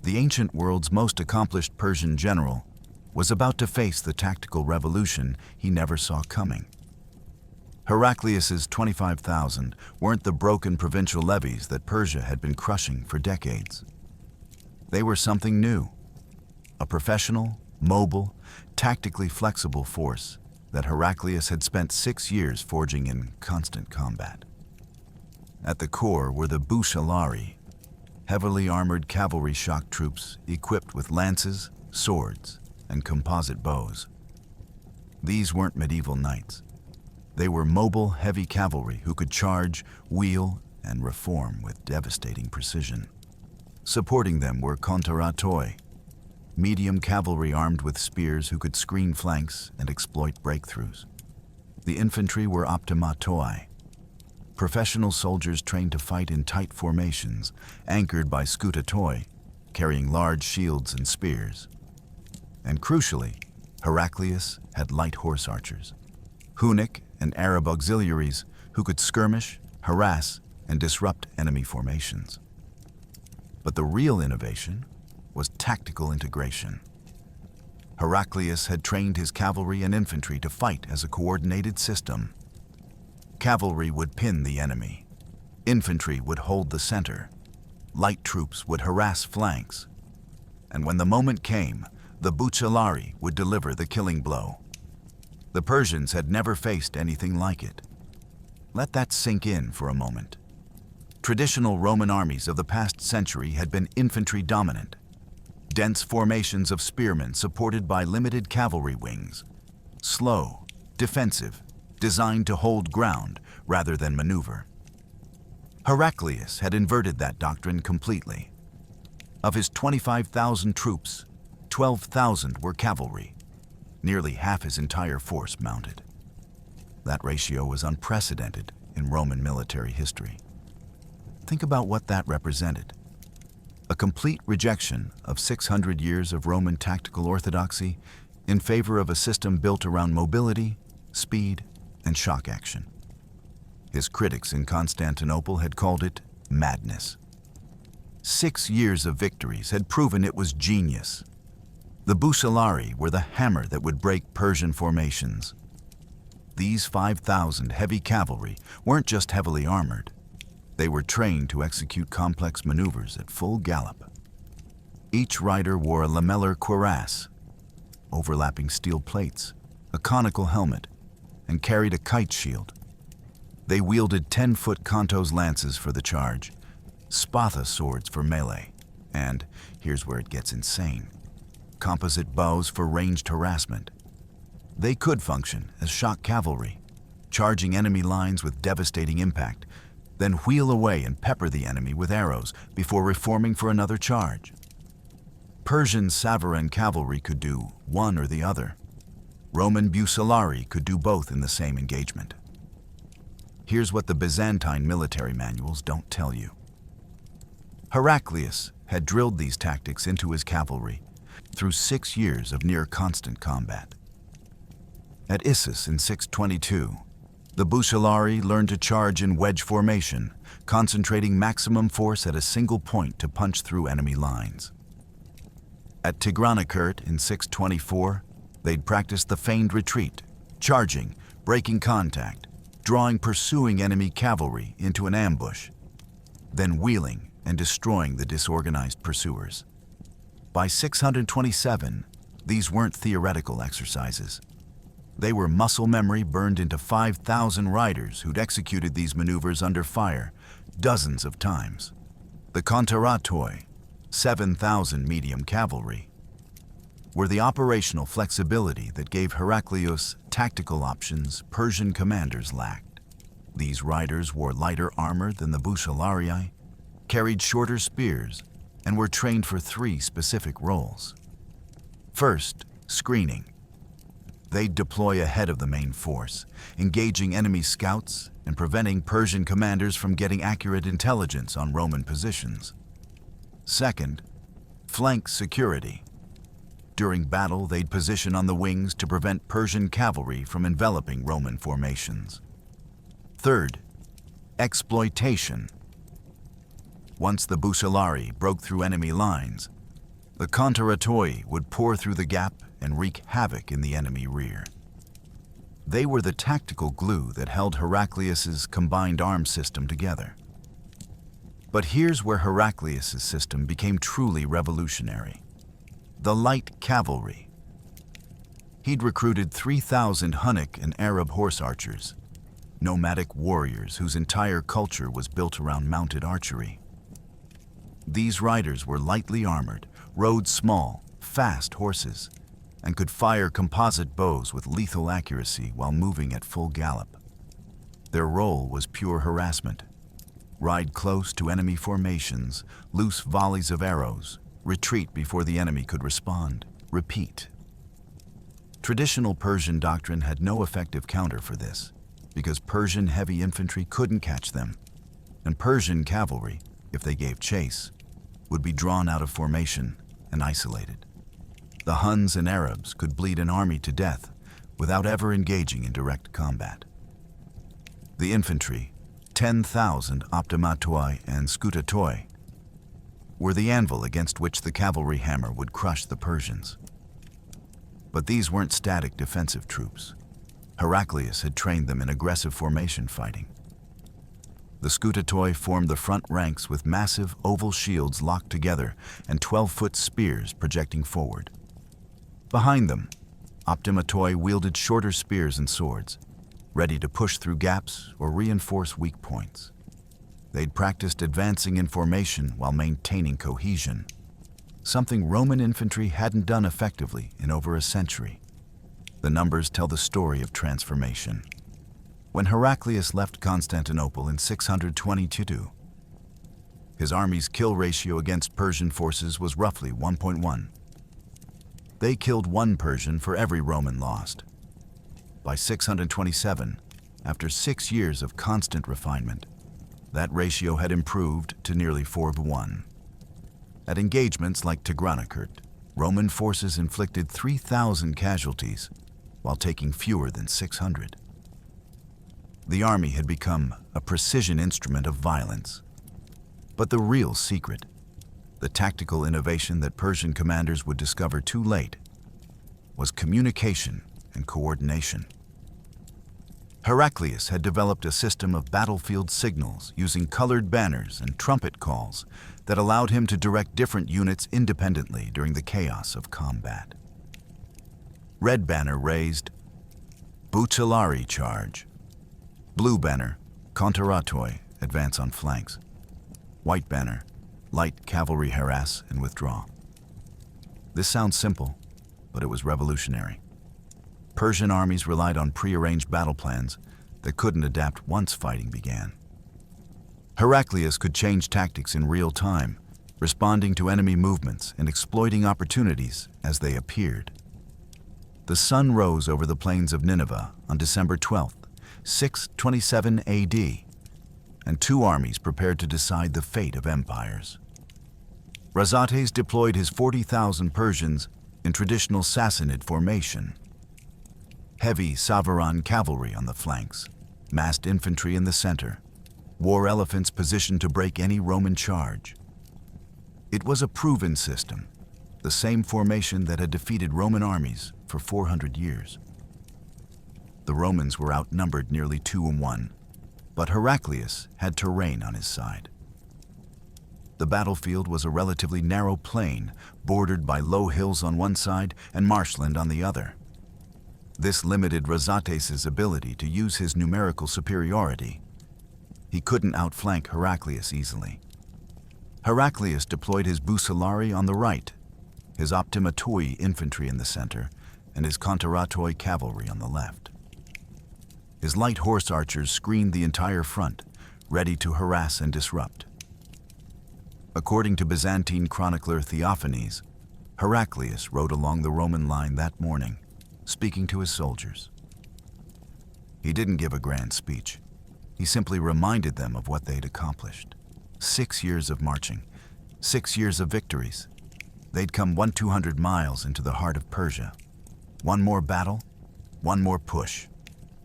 S1: The ancient world's most accomplished Persian general was about to face the tactical revolution he never saw coming. Heraclius's 25,000 weren't the broken provincial levies that Persia had been crushing for decades. They were something new, a professional, mobile, tactically flexible force that Heraclius had spent 6 years forging in constant combat. At the core were the Bucellari, heavily armored cavalry shock troops equipped with lances, swords, and composite bows. These weren't medieval knights. They were mobile, heavy cavalry who could charge, wheel, and reform with devastating precision. Supporting them were kontaratoi, medium cavalry armed with spears who could screen flanks and exploit breakthroughs. The infantry were optimatoi, professional soldiers trained to fight in tight formations, anchored by skutatoi, carrying large shields and spears. And crucially, Heraclius had light horse archers, Hunnic and Arab auxiliaries who could skirmish, harass, and disrupt enemy formations. But the real innovation was tactical integration. Heraclius had trained his cavalry and infantry to fight as a coordinated system. Cavalry would pin the enemy. Infantry would hold the center. Light troops would harass flanks. And when the moment came, the Bucellari would deliver the killing blow. The Persians had never faced anything like it. Let that sink in for a moment. Traditional Roman armies of the past century had been infantry dominant. Dense formations of spearmen supported by limited cavalry wings. Slow, defensive, designed to hold ground rather than maneuver. Heraclius had inverted that doctrine completely. Of his 25,000 troops, 12,000 were cavalry, nearly half his entire force mounted. That ratio was unprecedented in Roman military history. Think about what that represented. A complete rejection of 600 years of Roman tactical orthodoxy in favor of a system built around mobility, speed, and shock action. His critics in Constantinople had called it madness. 6 years of victories had proven it was genius. The Bucellari were the hammer that would break Persian formations. These 5,000 heavy cavalry weren't just heavily armored. They were trained to execute complex maneuvers at full gallop. Each rider wore a lamellar cuirass, overlapping steel plates, a conical helmet, and carried a kite shield. They wielded 10-foot Kantos lances for the charge, Spatha swords for melee, And here's where it gets insane: composite bows for ranged harassment. They could function as shock cavalry, charging enemy lines with devastating impact, then wheel away and pepper the enemy with arrows before reforming for another charge. Persian Savaran cavalry could do one or the other. Roman Bucellari could do both in the same engagement. Here's what the Byzantine military manuals don't tell you. Heraclius had drilled these tactics into his cavalry through 6 years of near-constant combat. At Issus in 622, the Bucellari learned to charge in wedge formation, concentrating maximum force at a single point to punch through enemy lines. At Tigranakert in 624, they'd practiced the feigned retreat, charging, breaking contact, drawing pursuing enemy cavalry into an ambush, then wheeling and destroying the disorganized pursuers. By 627, these weren't theoretical exercises. They were muscle memory burned into 5,000 riders who'd executed these maneuvers under fire dozens of times. The kontaratoi, 7,000 medium cavalry, were the operational flexibility that gave Heraclius tactical options Persian commanders lacked. These riders wore lighter armor than the Bucellarii, carried shorter spears, and were trained for 3 specific roles. First, screening. They'd deploy ahead of the main force, engaging enemy scouts and preventing Persian commanders from getting accurate intelligence on Roman positions. Second, flank security. During battle, they'd position on the wings to prevent Persian cavalry from enveloping Roman formations. Third, exploitation. Once the Bucellari broke through enemy lines, the kontaratoi would pour through the gap and wreak havoc in the enemy rear. They were the tactical glue that held Heraclius's combined arms system together. But here's where Heraclius's system became truly revolutionary: the light cavalry. He'd recruited 3,000 Hunnic and Arab horse archers, nomadic warriors whose entire culture was built around mounted archery. These riders were lightly armored, rode small, fast horses, and could fire composite bows with lethal accuracy while moving at full gallop. Their role was pure harassment. Ride close to enemy formations, loose volleys of arrows, retreat before the enemy could respond, repeat. Traditional Persian doctrine had no effective counter for this, because Persian heavy infantry couldn't catch them, and Persian cavalry, if they gave chase, would be drawn out of formation and isolated. The Huns and Arabs could bleed an army to death without ever engaging in direct combat. The infantry, 10,000 optimatoi and scutatoi, were the anvil against which the cavalry hammer would crush the Persians. But these weren't static defensive troops. Heraclius had trained them in aggressive formation fighting. The scutatoi formed the front ranks with massive oval shields locked together and 12-foot spears projecting forward. Behind them, optimatoi wielded shorter spears and swords, ready to push through gaps or reinforce weak points. They'd practiced advancing in formation while maintaining cohesion, something Roman infantry hadn't done effectively in over a century. The numbers tell the story of transformation. When Heraclius left Constantinople in 622, his army's kill ratio against Persian forces was roughly 1.1. They killed 1 Persian for every Roman lost. By 627, after 6 years of constant refinement, that ratio had improved to nearly 4-1. At engagements like Tigranakert, Roman forces inflicted 3,000 casualties while taking fewer than 600. The army had become a precision instrument of violence. But the real secret, the tactical innovation that Persian commanders would discover too late, was communication and coordination. Heraclius had developed a system of battlefield signals using colored banners and trumpet calls that allowed him to direct different units independently during the chaos of combat. Red banner raised, Bucellari charge. Blue banner, kontaratoi, advance on flanks. White banner, Light cavalry harass and withdraw. This sounds simple, but it was revolutionary. Persian armies relied on prearranged battle plans that couldn't adapt once fighting began. Heraclius could change tactics in real time, responding to enemy movements and exploiting opportunities as they appeared. The sun rose over the plains of Nineveh on December 12, 627 AD, and two armies prepared to decide the fate of empires. Razates deployed his 40,000 Persians in traditional Sassanid formation. Heavy Savaran cavalry on the flanks, massed infantry in the center, war elephants positioned to break any Roman charge. It was a proven system, the same formation that had defeated Roman armies for 400 years. The Romans were outnumbered nearly 2-1, but Heraclius had terrain on his side. The battlefield was a relatively narrow plain, bordered by low hills on one side and marshland on the other. This limited Razates' ability to use his numerical superiority. He couldn't outflank Heraclius easily. Heraclius deployed his bucellari on the right, his optimatoi infantry in the center, and his kontaratoi cavalry on the left. His light horse archers screened the entire front, ready to harass and disrupt. According to Byzantine chronicler Theophanes, Heraclius rode along the Roman line that morning, speaking to his soldiers. He didn't give a grand speech. He simply reminded them of what they'd accomplished. 6 years of marching, 6 years of victories. They'd come 200 miles into the heart of Persia. One more battle, one more push,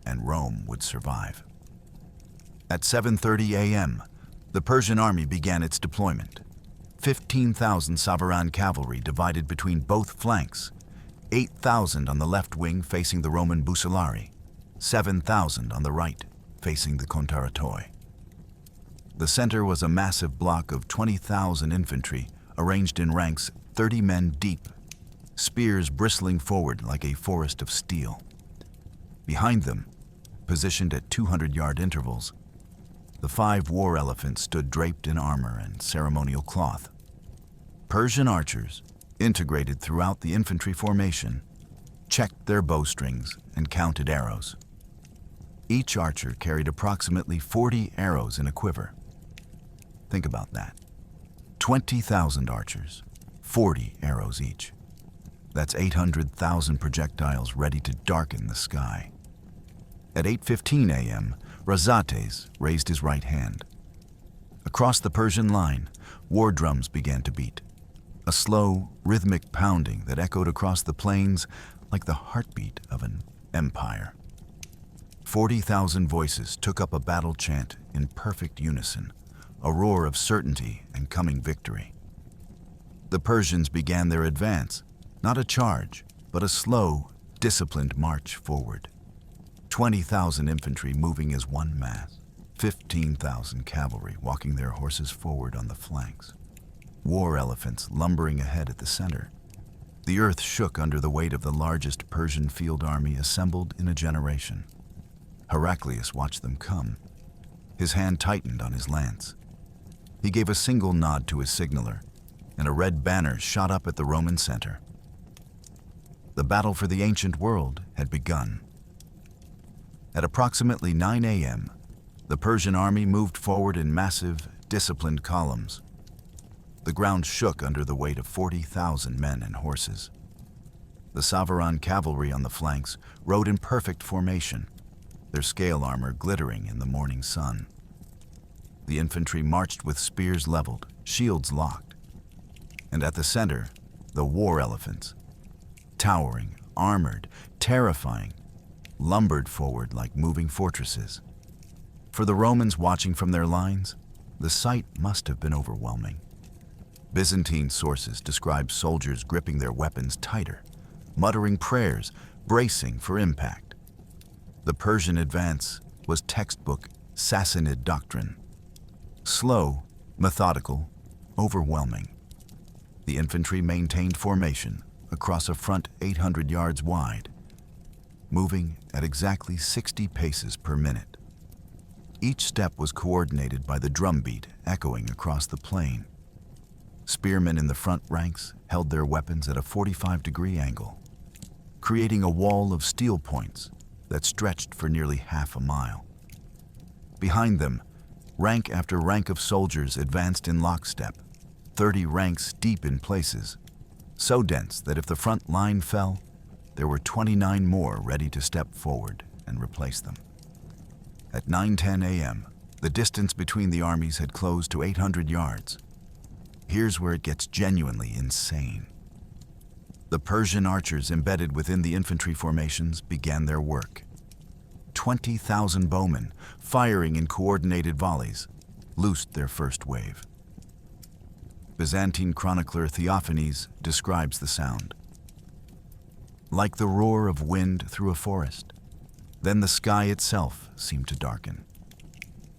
S1: and Rome would survive. At 7:30 a.m., the Persian army began its deployment. 15,000 Savaran cavalry divided between both flanks, 8,000 on the left wing facing the Roman bucellari, 7,000 on the right facing the kontaratoi. The center was a massive block of 20,000 infantry arranged in ranks 30 men deep, spears bristling forward like a forest of steel. Behind them, positioned at 200-yard intervals, the 5 war elephants stood draped in armor and ceremonial cloth. Persian archers, integrated throughout the infantry formation, checked their bowstrings and counted arrows. Each archer carried approximately 40 arrows in a quiver. Think about that. 20,000 archers, 40 arrows each. That's 800,000 projectiles ready to darken the sky. At 8:15 a.m., Razates raised his right hand. Across the Persian line, war drums began to beat, a slow, rhythmic pounding that echoed across the plains like the heartbeat of an empire. 40,000 voices took up a battle chant in perfect unison, a roar of certainty and coming victory. The Persians began their advance, not a charge, but a slow, disciplined march forward. 20,000 infantry moving as one mass, 15,000 cavalry walking their horses forward on the flanks, war elephants lumbering ahead at the center. The earth shook under the weight of the largest Persian field army assembled in a generation. Heraclius watched them come. His hand tightened on his lance. He gave a single nod to his signaler, and a red banner shot up at the Roman center. The battle for the ancient world had begun. At approximately 9 a.m., the Persian army moved forward in massive, disciplined columns. The ground shook under the weight of 40,000 men and horses. The Savaran cavalry on the flanks rode in perfect formation, their scale armor glittering in the morning sun. The infantry marched with spears leveled, shields locked. And at the center, the war elephants, towering, armored, terrifying, lumbered forward like moving fortresses. For the Romans watching from their lines, the sight must have been overwhelming. Byzantine sources describe soldiers gripping their weapons tighter, muttering prayers, bracing for impact. The Persian advance was textbook Sassanid doctrine. Slow, methodical, overwhelming. The infantry maintained formation across a front 800 yards wide, moving at exactly 60 paces per minute. Each step was coordinated by the drumbeat echoing across the plain. Spearmen in the front ranks held their weapons at a 45-degree angle, creating a wall of steel points that stretched for nearly half a mile. Behind them, rank after rank of soldiers advanced in lockstep, 30 ranks deep in places, so dense that if the front line fell, there were 29 more ready to step forward and replace them. At 9:10 a.m., the distance between the armies had closed to 800 yards. Here's where it gets genuinely insane. The Persian archers embedded within the infantry formations began their work. 20,000 bowmen, firing in coordinated volleys, loosed their first wave. Byzantine chronicler Theophanes describes the sound. Like the roar of wind through a forest, then the sky itself seemed to darken.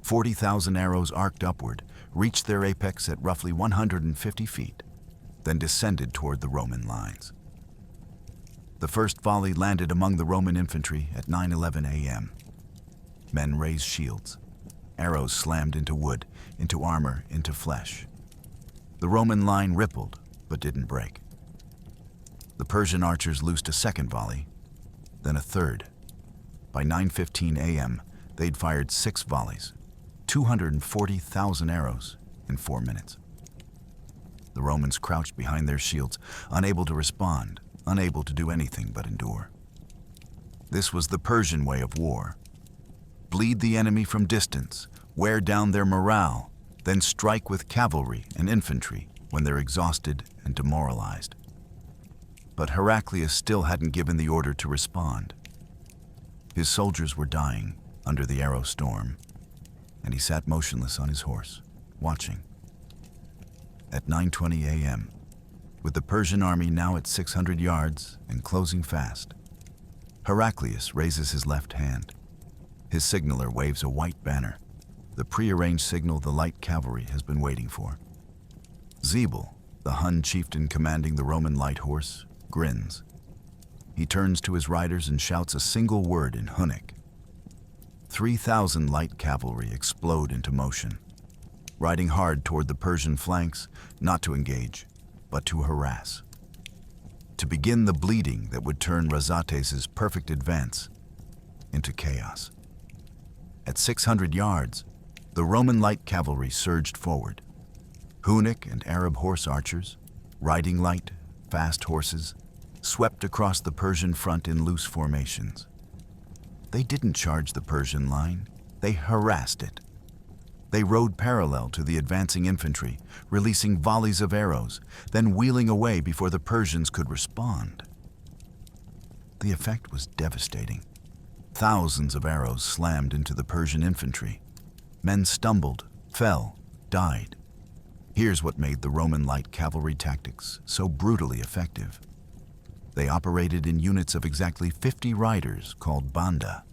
S1: 40,000 arrows arced upward, reached their apex at roughly 150 feet, then descended toward the Roman lines. The first volley landed among the Roman infantry at 9:11 a.m. Men raised shields. Arrows slammed into wood, into armor, into flesh. The Roman line rippled, but didn't break. The Persian archers loosed a second volley, then a third. By 9:15 a.m., they'd fired 6 volleys, 240,000 arrows in 4 minutes. The Romans crouched behind their shields, unable to respond, unable to do anything but endure. This was the Persian way of war. Bleed the enemy from distance, wear down their morale, then strike with cavalry and infantry when they're exhausted and demoralized. But Heraclius still hadn't given the order to respond. His soldiers were dying under the arrow storm, and he sat motionless on his horse, watching. At 9:20 a.m., with the Persian army now at 600 yards and closing fast, Heraclius raises his left hand. His signaler waves a white banner, the prearranged signal the light cavalry has been waiting for. Zebul, the Hun chieftain commanding the Roman light horse, grins. He turns to his riders and shouts a single word in Hunnic. 3,000 light cavalry explode into motion, riding hard toward the Persian flanks, not to engage, but to harass. To begin the bleeding that would turn Razates' perfect advance into chaos. At 600 yards, the Roman light cavalry surged forward. Hunnic and Arab horse archers, riding light, fast horses, swept across the Persian front in loose formations. They didn't charge the Persian line, they harassed it. They rode parallel to the advancing infantry, releasing volleys of arrows, then wheeling away before the Persians could respond. The effect was devastating. Thousands of arrows slammed into the Persian infantry. Men stumbled, fell, died. Here's what made the Roman light cavalry tactics so brutally effective. They operated in units of exactly 50 riders called banda,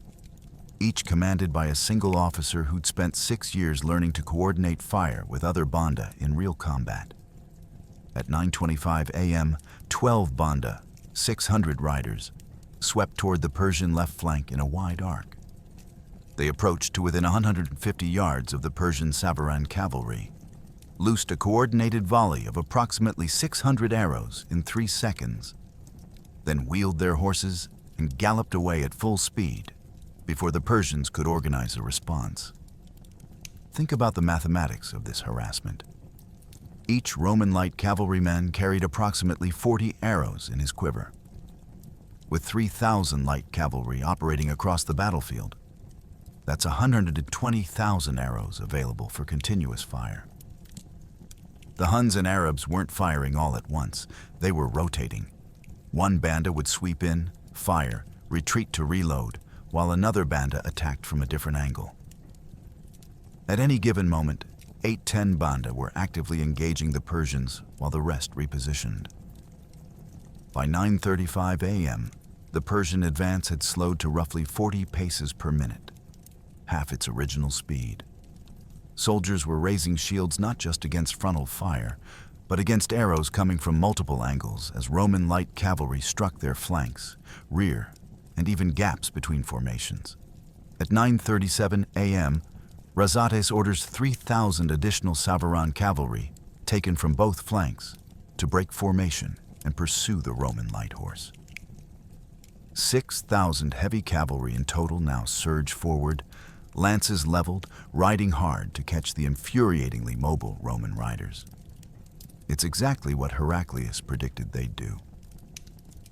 S1: each commanded by a single officer who'd spent 6 years learning to coordinate fire with other banda in real combat. At 9:25 a.m., 12 banda, 600 riders, swept toward the Persian left flank in a wide arc. They approached to within 150 yards of the Persian Savaran cavalry, loosed a coordinated volley of approximately 600 arrows in 3 seconds, then wheeled their horses and galloped away at full speed before the Persians could organize a response. Think about the mathematics of this harassment. Each Roman light cavalryman carried approximately 40 arrows in his quiver. With 3,000 light cavalry operating across the battlefield, that's 120,000 arrows available for continuous fire. The Huns and Arabs weren't firing all at once, they were rotating. One banda would sweep in, fire, retreat to reload, while another banda attacked from a different angle. At any given moment, 8-10 banda were actively engaging the Persians while the rest repositioned. By 9:35 a.m., the Persian advance had slowed to roughly 40 paces per minute, half its original speed. Soldiers were raising shields not just against frontal fire, but against arrows coming from multiple angles as Roman light cavalry struck their flanks, rear, and even gaps between formations. At 9:37 a.m., Razates orders 3,000 additional Savaran cavalry taken from both flanks, to break formation and pursue the Roman light horse. 6,000 heavy cavalry in total now surge forward, lances leveled, riding hard to catch the infuriatingly mobile Roman riders. It's exactly what Heraclius predicted they'd do.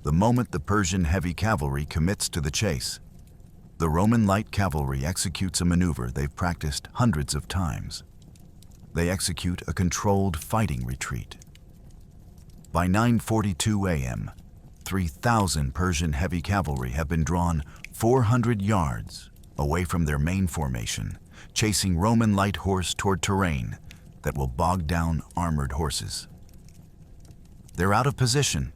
S1: The moment the Persian heavy cavalry commits to the chase, the Roman light cavalry executes a maneuver they've practiced hundreds of times. They execute a controlled fighting retreat. By 9:42 a.m., 3,000 Persian heavy cavalry have been drawn 400 yards away from their main formation, chasing Roman light horse toward terrain that will bog down armored horses. They're out of position,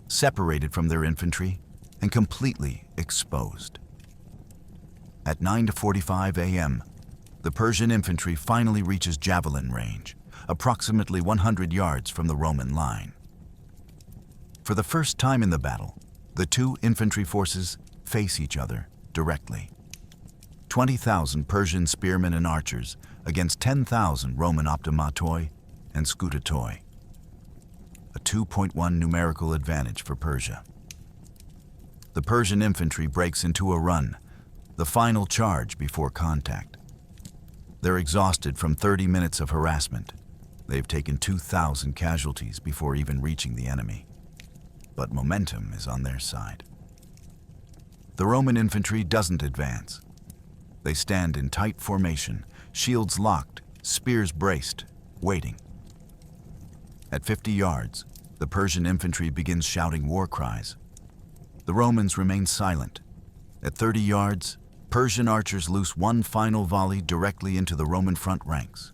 S1: separated from their infantry, and completely exposed. At 9:45 a.m., the Persian infantry finally reaches javelin range, approximately 100 yards from the Roman line. For the first time in the battle, the two infantry forces face each other directly. 20,000 Persian spearmen and archers against 10,000 Roman optimatoi and scutatoi. A 2.1 numerical advantage for Persia. The Persian infantry breaks into a run, the final charge before contact. They're exhausted from 30 minutes of harassment. They've taken 2,000 casualties before even reaching the enemy. But momentum is on their side. The Roman infantry doesn't advance. They stand in tight formation, shields locked, spears braced, waiting. At 50 yards, the Persian infantry begins shouting war cries. The Romans remain silent. At 30 yards, Persian archers loose one final volley directly into the Roman front ranks.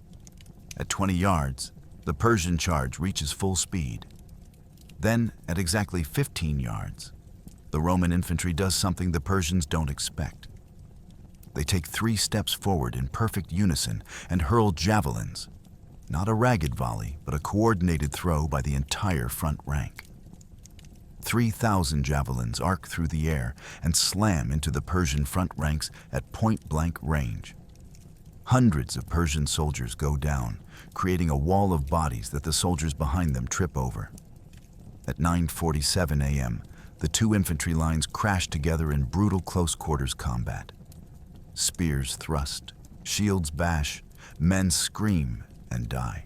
S1: At 20 yards, the Persian charge reaches full speed. Then, at exactly 15 yards, the Roman infantry does something the Persians don't expect. They take 3 steps forward in perfect unison and hurl javelins, not a ragged volley, but a coordinated throw by the entire front rank. 3,000 javelins arc through the air and slam into the Persian front ranks at point-blank range. Hundreds of Persian soldiers go down, creating a wall of bodies that the soldiers behind them trip over. At 9:47 a.m., the two infantry lines crash together in brutal close-quarters combat. Spears thrust, shields bash, men scream and die.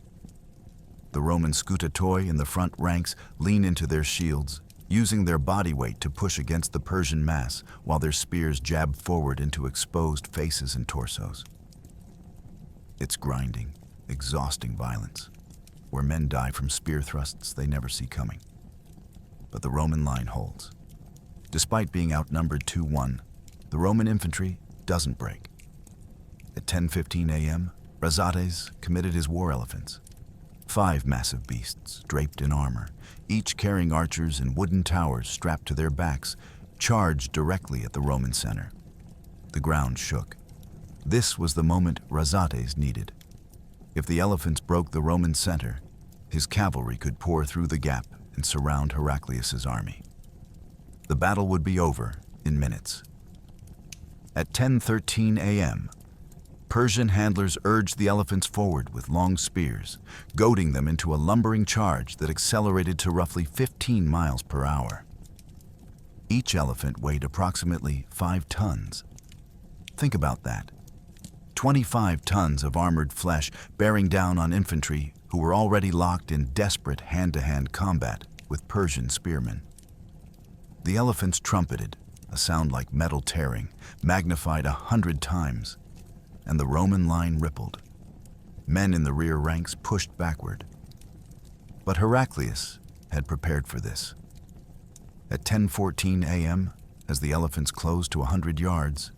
S1: The Roman scutatoi in the front ranks lean into their shields, using their body weight to push against the Persian mass while their spears jab forward into exposed faces and torsos. It's grinding, exhausting violence, where men die from spear thrusts they never see coming. But the Roman line holds. Despite being outnumbered 2-1, the Roman infantry doesn't break. At 10:15 a.m., Razates committed his war elephants. 5 massive beasts, draped in armor, each carrying archers and wooden towers strapped to their backs, charged directly at the Roman center. The ground shook. This was the moment Razates needed. If the elephants broke the Roman center, his cavalry could pour through the gap and surround Heraclius's army. The battle would be over in minutes. At 10:13 a.m., Persian handlers urged the elephants forward with long spears, goading them into a lumbering charge that accelerated to roughly 15 miles per hour. Each elephant weighed approximately 5 tons. Think about that. 25 tons of armored flesh bearing down on infantry who were already locked in desperate hand-to-hand combat with Persian spearmen. The elephants trumpeted, a sound like metal tearing, magnified 100 times, and the Roman line rippled. Men in the rear ranks pushed backward. But Heraclius had prepared for this. At 10:14 a.m., as the elephants closed to 100 yards,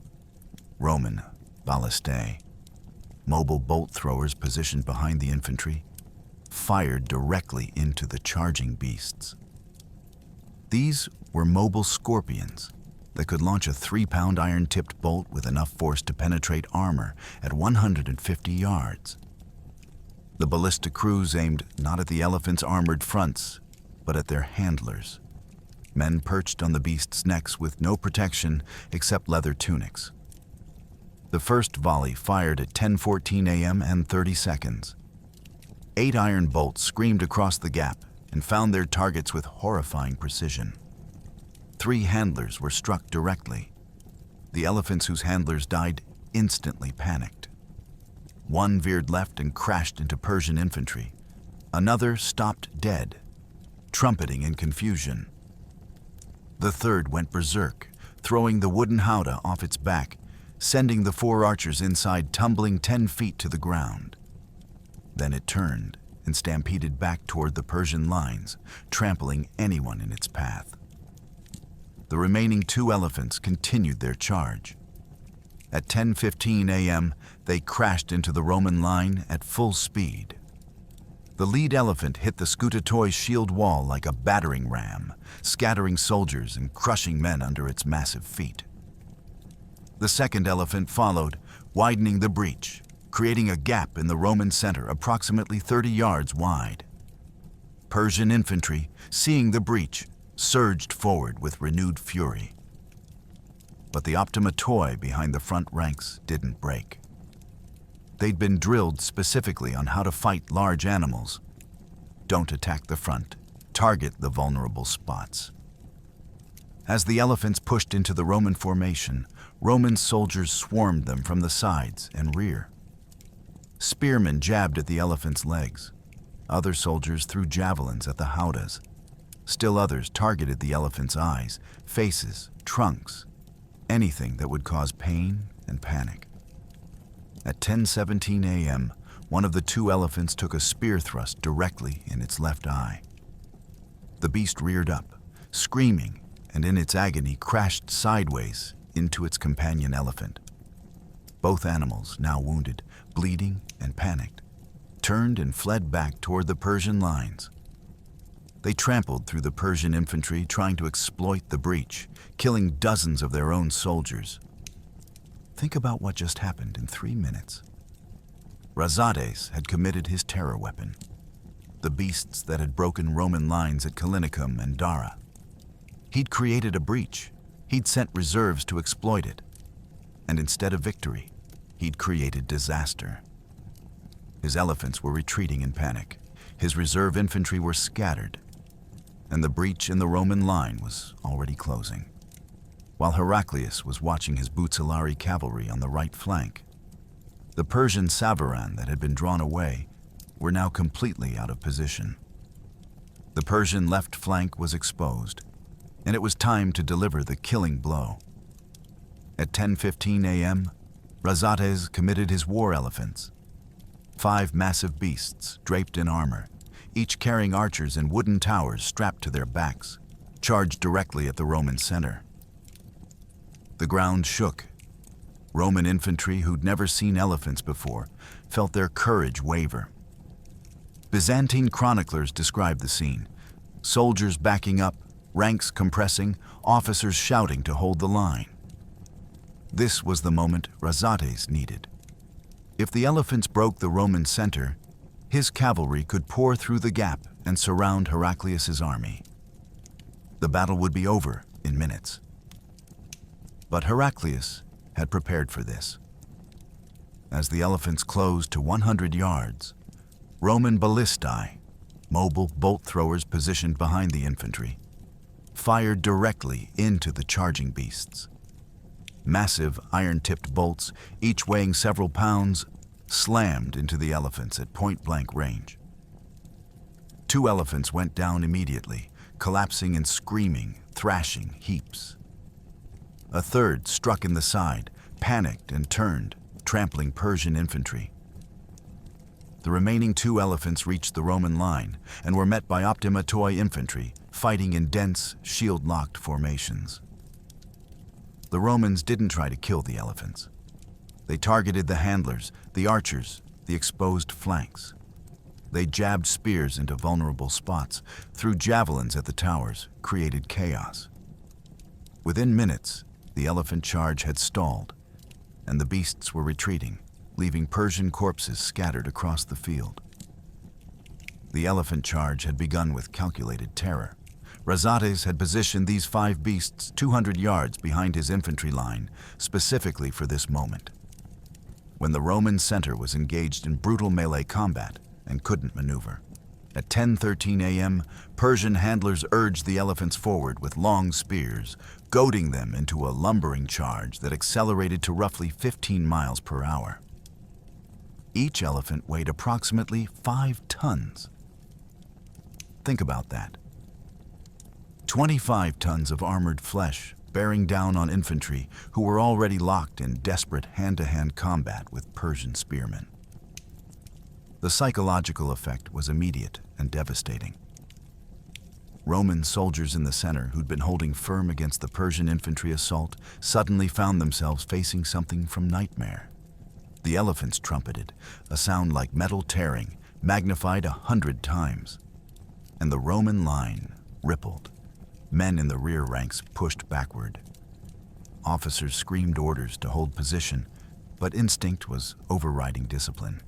S1: Roman ballistae, mobile bolt throwers positioned behind the infantry, fired directly into the charging beasts. These were mobile scorpions that could launch a 3-pound iron-tipped bolt with enough force to penetrate armor at 150 yards. The ballistic crews aimed not at the elephants' armored fronts, but at their handlers, men perched on the beasts' necks with no protection except leather tunics. The first volley fired at 10:14 a.m. and 30 seconds. 8 iron bolts screamed across the gap and found their targets with horrifying precision. 3 handlers were struck directly. The elephants whose handlers died instantly panicked. 1 veered left and crashed into Persian infantry. Another stopped dead, trumpeting in confusion. The third went berserk, throwing the wooden howdah off its back, sending the 4 archers inside tumbling 10 feet to the ground. Then it turned and stampeded back toward the Persian lines, trampling anyone in its path. The remaining 2 elephants continued their charge. At 10:15 a.m., they crashed into the Roman line at full speed. The lead elephant hit the Scutatoi's shield wall like a battering ram, scattering soldiers and crushing men under its massive feet. The second elephant followed, widening the breach, creating a gap in the Roman center approximately 30 yards wide. Persian infantry, seeing the breach, surged forward with renewed fury. But the optimatoi behind the front ranks didn't break. They'd been drilled specifically on how to fight large animals. Don't attack the front, target the vulnerable spots. As the elephants pushed into the Roman formation, Roman soldiers swarmed them from the sides and rear. Spearmen jabbed at the elephants' legs. Other soldiers threw javelins at the howdahs. Still others targeted the elephants' eyes, faces, trunks, anything that would cause pain and panic. At 10:17 a.m., one of the 2 elephants took a spear thrust directly in its left eye. The beast reared up, screaming, and in its agony crashed sideways into its companion elephant. Both animals, now wounded, bleeding, and panicked, turned and fled back toward the Persian lines. They trampled through the Persian infantry, trying to exploit the breach, killing dozens of their own soldiers. Think about what just happened in 3 minutes. Razates had committed his terror weapon, the beasts that had broken Roman lines at Callinicum and Dara. He'd created a breach. He'd sent reserves to exploit it. And instead of victory, he'd created disaster. His elephants were retreating in panic. His reserve infantry were scattered, and the breach in the Roman line was already closing. While Heraclius was watching his Butsalari cavalry on the right flank, the Persian savaran that had been drawn away were now completely out of position. The Persian left flank was exposed, and it was time to deliver the killing blow. At 10:15 a.m., Razates committed his war elephants. 5 massive beasts draped in armor, each carrying archers and wooden towers strapped to their backs, charged directly at the Roman center. The ground shook. Roman infantry, who'd never seen elephants before, felt their courage waver. Byzantine chroniclers described the scene: soldiers backing up, ranks compressing, officers shouting to hold the line. This was the moment Razates needed. If the elephants broke the Roman center, his cavalry could pour through the gap and surround Heraclius's army. The battle would be over in minutes. But Heraclius had prepared for this. As the elephants closed to 100 yards, Roman ballistae, mobile bolt throwers positioned behind the infantry, fired directly into the charging beasts. Massive iron-tipped bolts, each weighing several pounds, slammed into the elephants at point-blank range. 2 elephants went down immediately, collapsing in screaming, thrashing heaps. A third struck in the side, panicked and turned, trampling Persian infantry. The remaining 2 elephants reached the Roman line and were met by optimatoi infantry, fighting in dense, shield-locked formations. The Romans didn't try to kill the elephants. They targeted the handlers, the archers, the exposed flanks. They jabbed spears into vulnerable spots, threw javelins at the towers, created chaos. Within minutes, the elephant charge had stalled, and the beasts were retreating, leaving Persian corpses scattered across the field. The elephant charge had begun with calculated terror. Razates had positioned these 5 beasts 200 yards behind his infantry line, specifically for this moment. When the Roman center was engaged in brutal melee combat, and couldn't maneuver. At 10:13 a.m., Persian handlers urged the elephants forward with long spears, goading them into a lumbering charge that accelerated to roughly 15 miles per hour. Each elephant weighed approximately 5 tons. Think about that. 25 tons of armored flesh bearing down on infantry who were already locked in desperate hand-to-hand combat with Persian spearmen. The psychological effect was immediate and devastating. Roman soldiers in the center who'd been holding firm against the Persian infantry assault suddenly found themselves facing something from nightmare. The elephants trumpeted, a sound like metal tearing, magnified 100 times. And the Roman line rippled. Men in the rear ranks pushed backward. Officers screamed orders to hold position, but instinct was overriding discipline.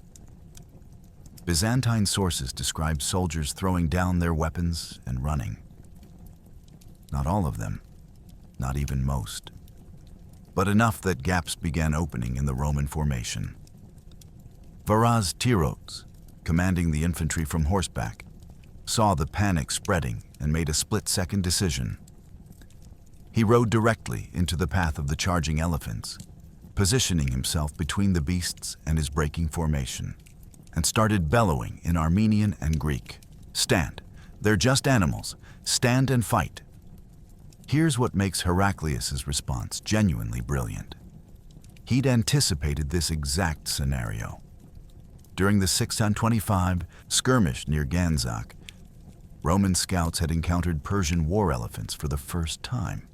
S1: Byzantine sources describe soldiers throwing down their weapons and running. Not all of them, not even most, but enough that gaps began opening in the Roman formation. Razates, commanding the infantry from horseback, saw the panic spreading and made a split-second decision. He rode directly into the path of the charging elephants, positioning himself between the beasts and his breaking formation, and started bellowing in Armenian and Greek, "Stand! They're just animals. Stand and fight." Here's what makes Heraclius' response genuinely brilliant. He'd anticipated this exact scenario. During the 625 skirmish near Ganzak, Roman scouts had encountered Persian war elephants for the first time.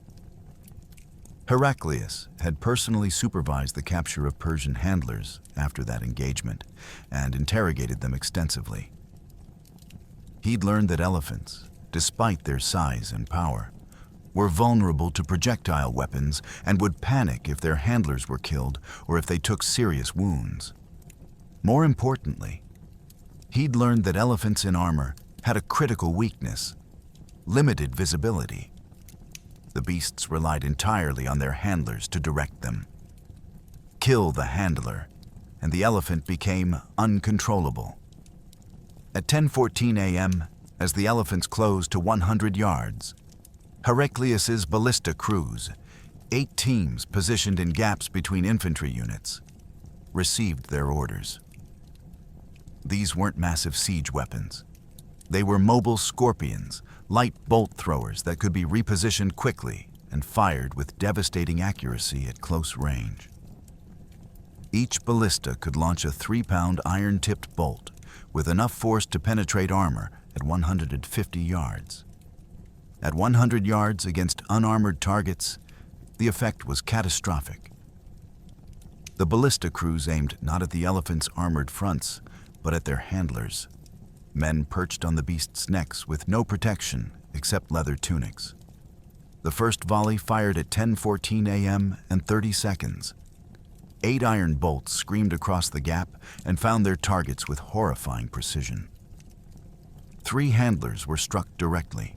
S1: Heraclius had personally supervised the capture of Persian handlers after that engagement and interrogated them extensively. He'd learned that elephants, despite their size and power, were vulnerable to projectile weapons and would panic if their handlers were killed or if they took serious wounds. More importantly, he'd learned that elephants in armor had a critical weakness: limited visibility. The beasts relied entirely on their handlers to direct them. Kill the handler, and the elephant became uncontrollable. At 10:14 a.m., as the elephants closed to 100 yards, Heraclius' ballista crews, 8 teams positioned in gaps between infantry units, received their orders. These weren't massive siege weapons. They were mobile scorpions, light bolt throwers that could be repositioned quickly and fired with devastating accuracy at close range. Each ballista could launch a 3-pound iron-tipped bolt with enough force to penetrate armor at 150 yards. At 100 yards against unarmored targets, the effect was catastrophic. The ballista crews aimed not at the elephants' armored fronts, but at their handlers, men perched on the beasts' necks with no protection except leather tunics. The first volley fired at 10:14 a.m. and 30 seconds. 8 iron bolts screamed across the gap and found their targets with horrifying precision. 3 handlers were struck directly.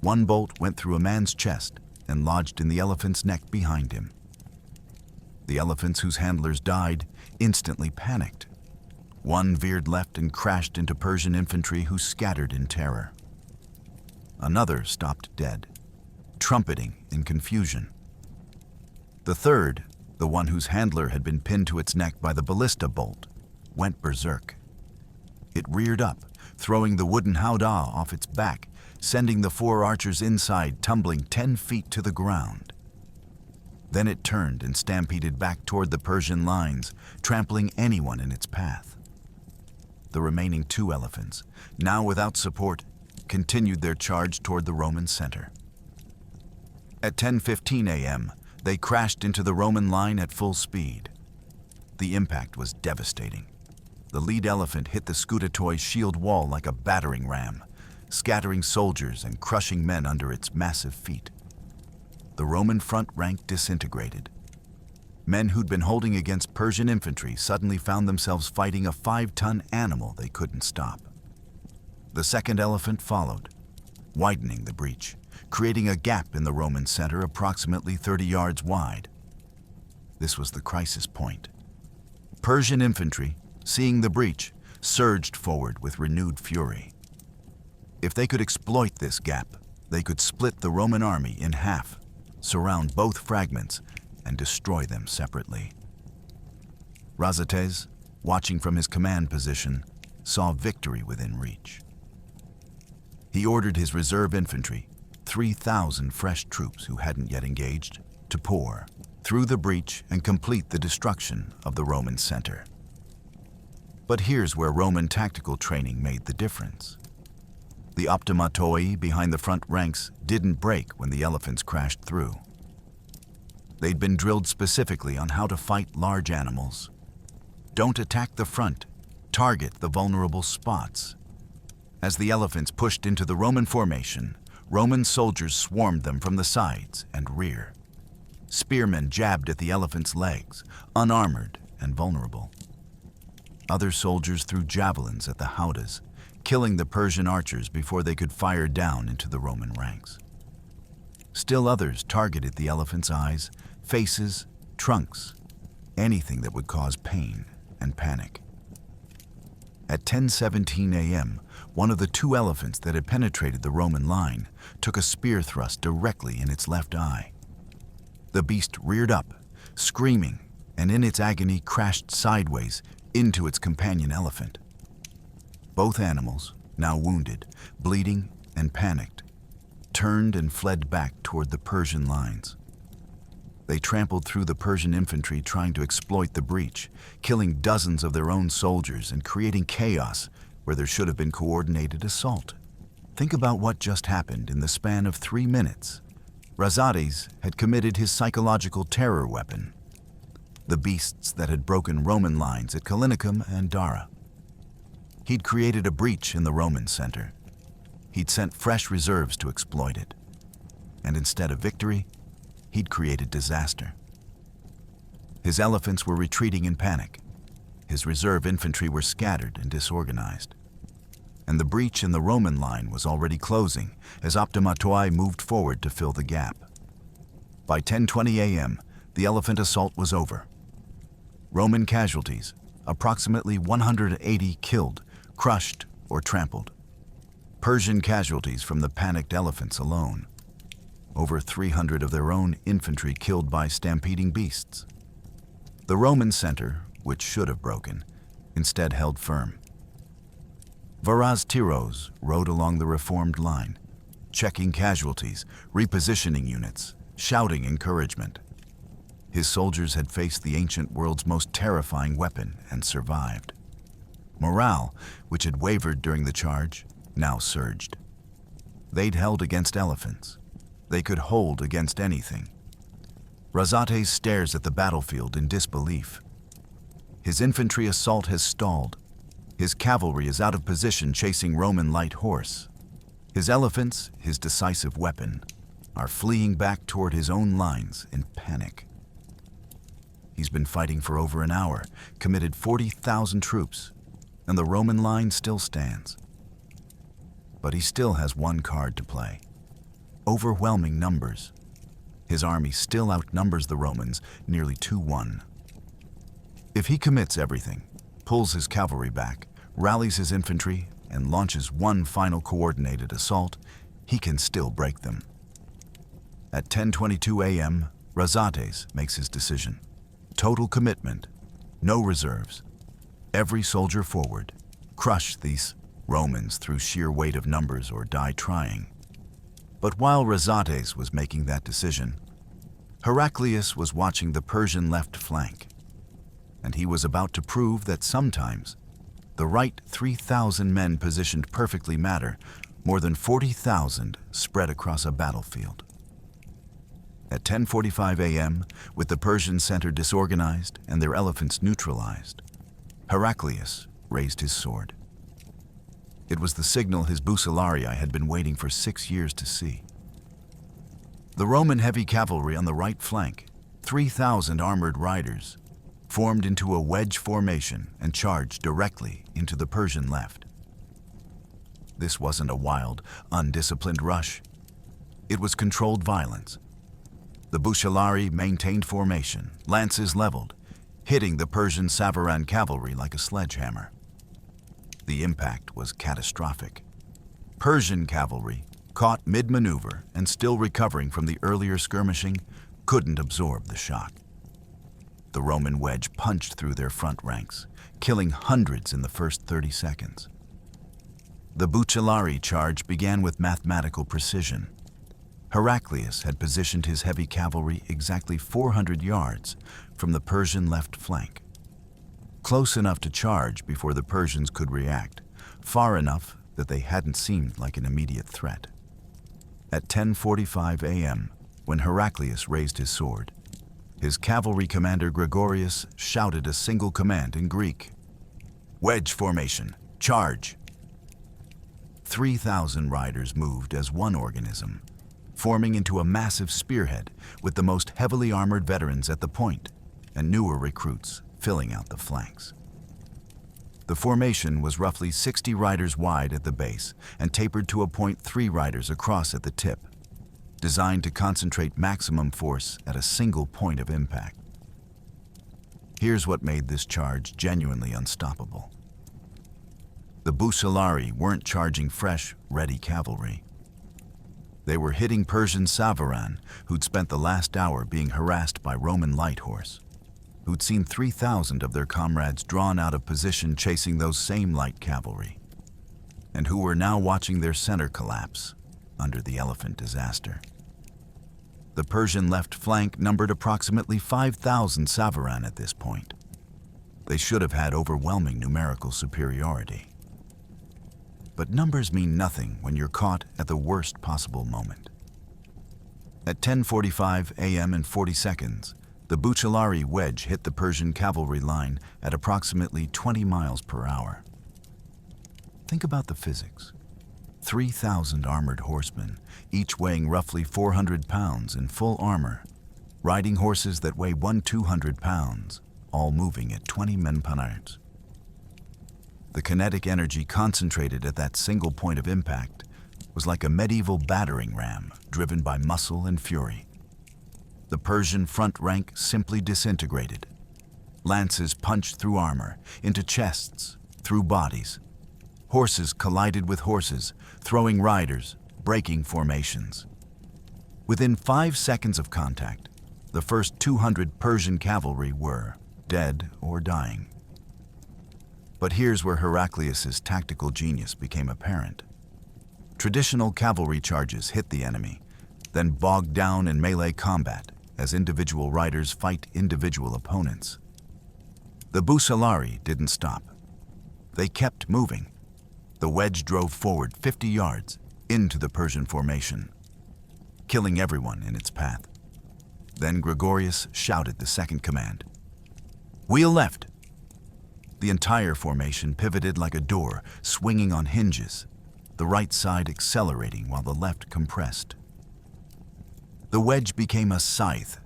S1: 1 bolt went through a man's chest and lodged in the elephant's neck behind him. The elephants whose handlers died instantly panicked. 1 veered left and crashed into Persian infantry who scattered in terror. Another stopped dead, trumpeting in confusion. The third, the one whose handler had been pinned to its neck by the ballista bolt, went berserk. It reared up, throwing the wooden howdah off its back, sending the 4 archers inside tumbling 10 feet to the ground. Then it turned and stampeded back toward the Persian lines, trampling anyone in its path. The remaining 2 elephants, now without support, continued their charge toward the Roman center. At 10:15 a.m., they crashed into the Roman line at full speed. The impact was devastating. The lead elephant hit the Scutatoi's shield wall like a battering ram, scattering soldiers and crushing men under its massive feet. The Roman front rank disintegrated. Men who'd been holding against Persian infantry suddenly found themselves fighting a 5-ton animal they couldn't stop. The second elephant followed, widening the breach, creating a gap in the Roman center approximately 30 yards wide. This was the crisis point. Persian infantry, seeing the breach, surged forward with renewed fury. If they could exploit this gap, they could split the Roman army in half, surround both fragments, and destroy them separately. Razates, watching from his command position, saw victory within reach. He ordered his reserve infantry, 3,000 fresh troops who hadn't yet engaged, to pour through the breach and complete the destruction of the Roman center. But here's where Roman tactical training made the difference. The optimatoi behind the front ranks didn't break when the elephants crashed through. They'd been drilled specifically on how to fight large animals. Don't attack the front, target the vulnerable spots. As the elephants pushed into the Roman formation, Roman soldiers swarmed them from the sides and rear. Spearmen jabbed at the elephants' legs, unarmored and vulnerable. Other soldiers threw javelins at the howdahs, killing the Persian archers before they could fire down into the Roman ranks. Still others targeted the elephants' eyes, faces, trunks, anything that would cause pain and panic. At 10:17 a.m., one of the two elephants that had penetrated the Roman line took a spear thrust directly in its left eye. The beast reared up, screaming, and in its agony crashed sideways into its companion elephant. Both animals, now wounded, bleeding, and panicked, turned and fled back toward the Persian lines. They trampled through the Persian infantry trying to exploit the breach, killing dozens of their own soldiers and creating chaos where there should have been coordinated assault. Think about what just happened in the span of 3 minutes. Razates had committed his psychological terror weapon, the beasts that had broken Roman lines at Callinicum and Dara. He'd created a breach in the Roman center. He'd sent fresh reserves to exploit it. And instead of victory, he'd created disaster. His elephants were retreating in panic. His reserve infantry were scattered and disorganized. And the breach in the Roman line was already closing as optimatoi moved forward to fill the gap. By 10:20 a.m., the elephant assault was over. Roman casualties, approximately 180 killed, crushed, or trampled. Persian casualties from the panicked elephants alone. Over 300 of their own infantry killed by stampeding beasts. The Roman center, which should have broken, instead held firm. Varaz rode along the reformed line, checking casualties, repositioning units, shouting encouragement. His soldiers had faced the ancient world's most terrifying weapon and survived. Morale, which had wavered during the charge, now surged. They'd held against elephants. They could hold against anything. Razates stares at the battlefield in disbelief. His infantry assault has stalled. His cavalry is out of position chasing Roman light horse. His elephants, his decisive weapon, are fleeing back toward his own lines in panic. He's been fighting for over an hour, committed 40,000 troops, and the Roman line still stands. But he still has one card to play. Overwhelming numbers. His army still outnumbers the Romans nearly 2-1. If he commits everything, pulls his cavalry back, rallies his infantry, and launches one final coordinated assault, he can still break them. At 10:22 a.m., Razates makes his decision. Total commitment, no reserves. Every soldier forward. Crush these Romans through sheer weight of numbers or die trying. But while Razates was making that decision, Heraclius was watching the Persian left flank, and he was about to prove that sometimes the right 3,000 men positioned perfectly matter more than 40,000 spread across a battlefield. At 10:45 a.m., with the Persian center disorganized and their elephants neutralized, Heraclius raised his sword. It was the signal his bucellarii had been waiting for 6 years to see. The Roman heavy cavalry on the right flank, 3,000 armored riders, formed into a wedge formation and charged directly into the Persian left. This wasn't a wild, undisciplined rush. It was controlled violence. The bucellarii maintained formation, lances leveled, hitting the Persian Savaran cavalry like a sledgehammer. The impact was catastrophic. Persian cavalry, caught mid-maneuver and still recovering from the earlier skirmishing, couldn't absorb the shock. The Roman wedge punched through their front ranks, killing hundreds in the first 30 seconds. The Bucellari charge began with mathematical precision. Heraclius had positioned his heavy cavalry exactly 400 yards from the Persian left flank. Close enough to charge before the Persians could react, far enough that they hadn't seemed like an immediate threat. At 10:45 a.m., when Heraclius raised his sword, his cavalry commander Gregorius shouted a single command in Greek: "Wedge formation, charge!" 3,000 riders moved as one organism, forming into a massive spearhead with the most heavily armored veterans at the point and newer recruits filling out the flanks. The formation was roughly 60 riders wide at the base and tapered to a point 3 riders across at the tip, designed to concentrate maximum force at a single point of impact. Here's what made this charge genuinely unstoppable. The Bucellari weren't charging fresh, ready cavalry. They were hitting Persian Savaran, who'd spent the last hour being harassed by Roman light horse, who'd seen 3,000 of their comrades drawn out of position chasing those same light cavalry, and who were now watching their center collapse under the elephant disaster. The Persian left flank numbered approximately 5,000 Savaran at this point. They should have had overwhelming numerical superiority. But numbers mean nothing when you're caught at the worst possible moment. At 10:45 a.m. and 40 seconds, the Bucellari wedge hit the Persian cavalry line at approximately 20 miles per hour. Think about the physics. 3,000 armored horsemen, each weighing roughly 400 pounds in full armor, riding horses that weigh 200 pounds, all moving at 20 mph. The kinetic energy concentrated at that single point of impact was like a medieval battering ram driven by muscle and fury. The Persian front rank simply disintegrated. Lances punched through armor, into chests, through bodies. Horses collided with horses, throwing riders, breaking formations. Within 5 seconds of contact, the first 200 Persian cavalry were dead or dying. But here's where Heraclius's tactical genius became apparent. Traditional cavalry charges hit the enemy, then bogged down in melee combat as individual riders fight individual opponents. The Bucellari didn't stop. They kept moving. The wedge drove forward 50 yards into the Persian formation, killing everyone in its path. Then Gregorius shouted the second command: "Wheel left!" The entire formation pivoted like a door, swinging on hinges, the right side accelerating while the left compressed. The wedge became a scythe,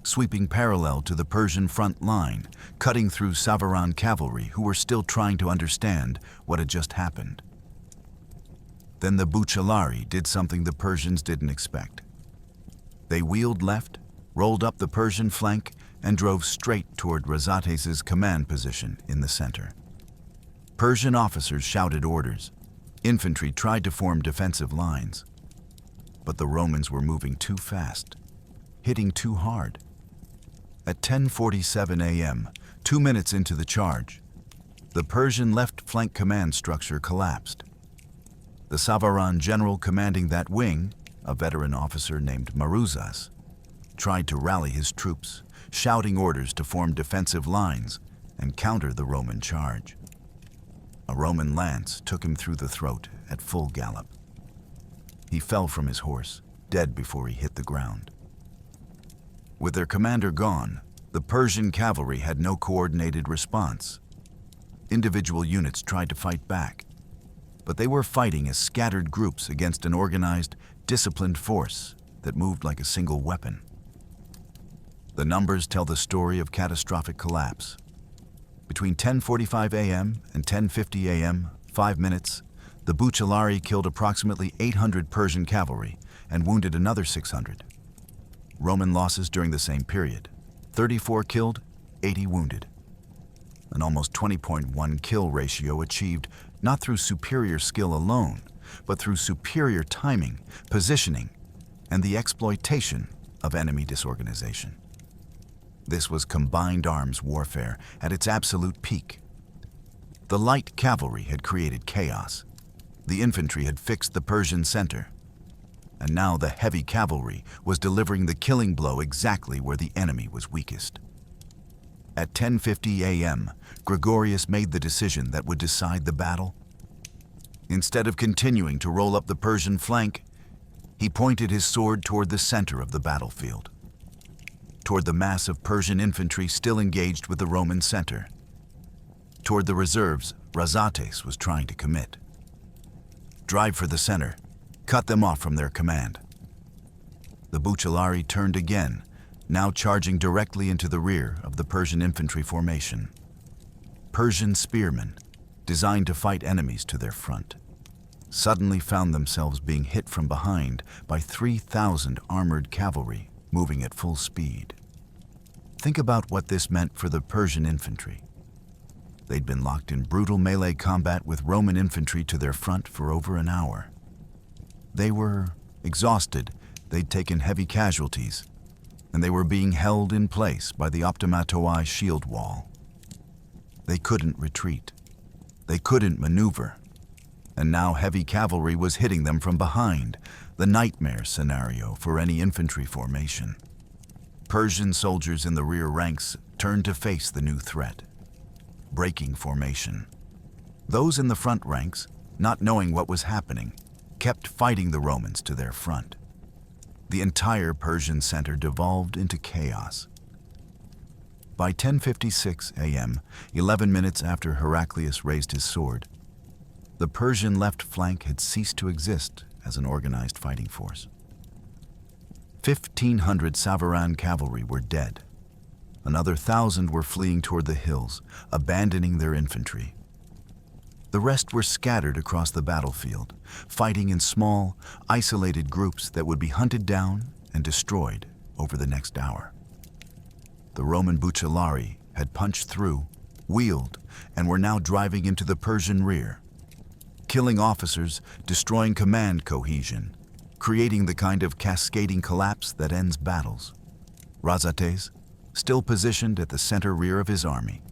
S1: sweeping parallel to the Persian front line, cutting through Savaran cavalry who were still trying to understand what had just happened. Then the Bucellari did something the Persians didn't expect. They wheeled left, rolled up the Persian flank, and drove straight toward Razates' command position in the center. Persian officers shouted orders. Infantry tried to form defensive lines. But the Romans were moving too fast, hitting too hard. At 10:47 a.m., 2 minutes into the charge, the Persian left flank command structure collapsed. The Savaran general commanding that wing, a veteran officer named Maruzas, tried to rally his troops, shouting orders to form defensive lines and counter the Roman charge. A Roman lance took him through the throat at full gallop. He fell from his horse, dead before he hit the ground. With their commander gone, the Persian cavalry had no coordinated response. Individual units tried to fight back, but they were fighting as scattered groups against an organized, disciplined force that moved like a single weapon. The numbers tell the story of catastrophic collapse. Between 10:45 a.m. and 10:50 a.m., 5 minutes, the Bucellari killed approximately 800 Persian cavalry and wounded another 600. Roman losses during the same period: 34 killed, 80 wounded. an almost 20.1 kill ratio achieved not through superior skill alone, but through superior timing, positioning, and the exploitation of enemy disorganization. This was combined arms warfare at its absolute peak. The light cavalry had created chaos. The infantry had fixed the Persian center. And now the heavy cavalry was delivering the killing blow exactly where the enemy was weakest. At 10:50 a.m., Gregorius made the decision that would decide the battle. Instead of continuing to roll up the Persian flank, he pointed his sword toward the center of the battlefield, toward the mass of Persian infantry still engaged with the Roman center, toward the reserves Razates was trying to commit. Drive for the center, cut them off from their command. The Bucellari turned again, now charging directly into the rear of the Persian infantry formation. Persian spearmen, designed to fight enemies to their front, suddenly found themselves being hit from behind by 3,000 armored cavalry moving at full speed. Think about what this meant for the Persian infantry. They'd been locked in brutal melee combat with Roman infantry to their front for over an hour. They were exhausted, they'd taken heavy casualties, and they were being held in place by the optimatoi shield wall. They couldn't retreat. They couldn't maneuver. And now heavy cavalry was hitting them from behind, the nightmare scenario for any infantry formation. Persian soldiers in the rear ranks turned to face the new threat, breaking formation. Those in the front ranks, not knowing what was happening, kept fighting the Romans to their front. The entire Persian center devolved into chaos. By 10:56 a.m., 11 minutes after Heraclius raised his sword, the Persian left flank had ceased to exist as an organized fighting force. 1,500 Savaran cavalry were dead. Another 1,000 were fleeing toward the hills, abandoning their infantry. The rest were scattered across the battlefield, fighting in small, isolated groups that would be hunted down and destroyed over the next hour. The Roman Bucellari had punched through, wheeled, and were now driving into the Persian rear, killing officers, destroying command cohesion, creating the kind of cascading collapse that ends battles. Razates, still positioned at the center rear of his army,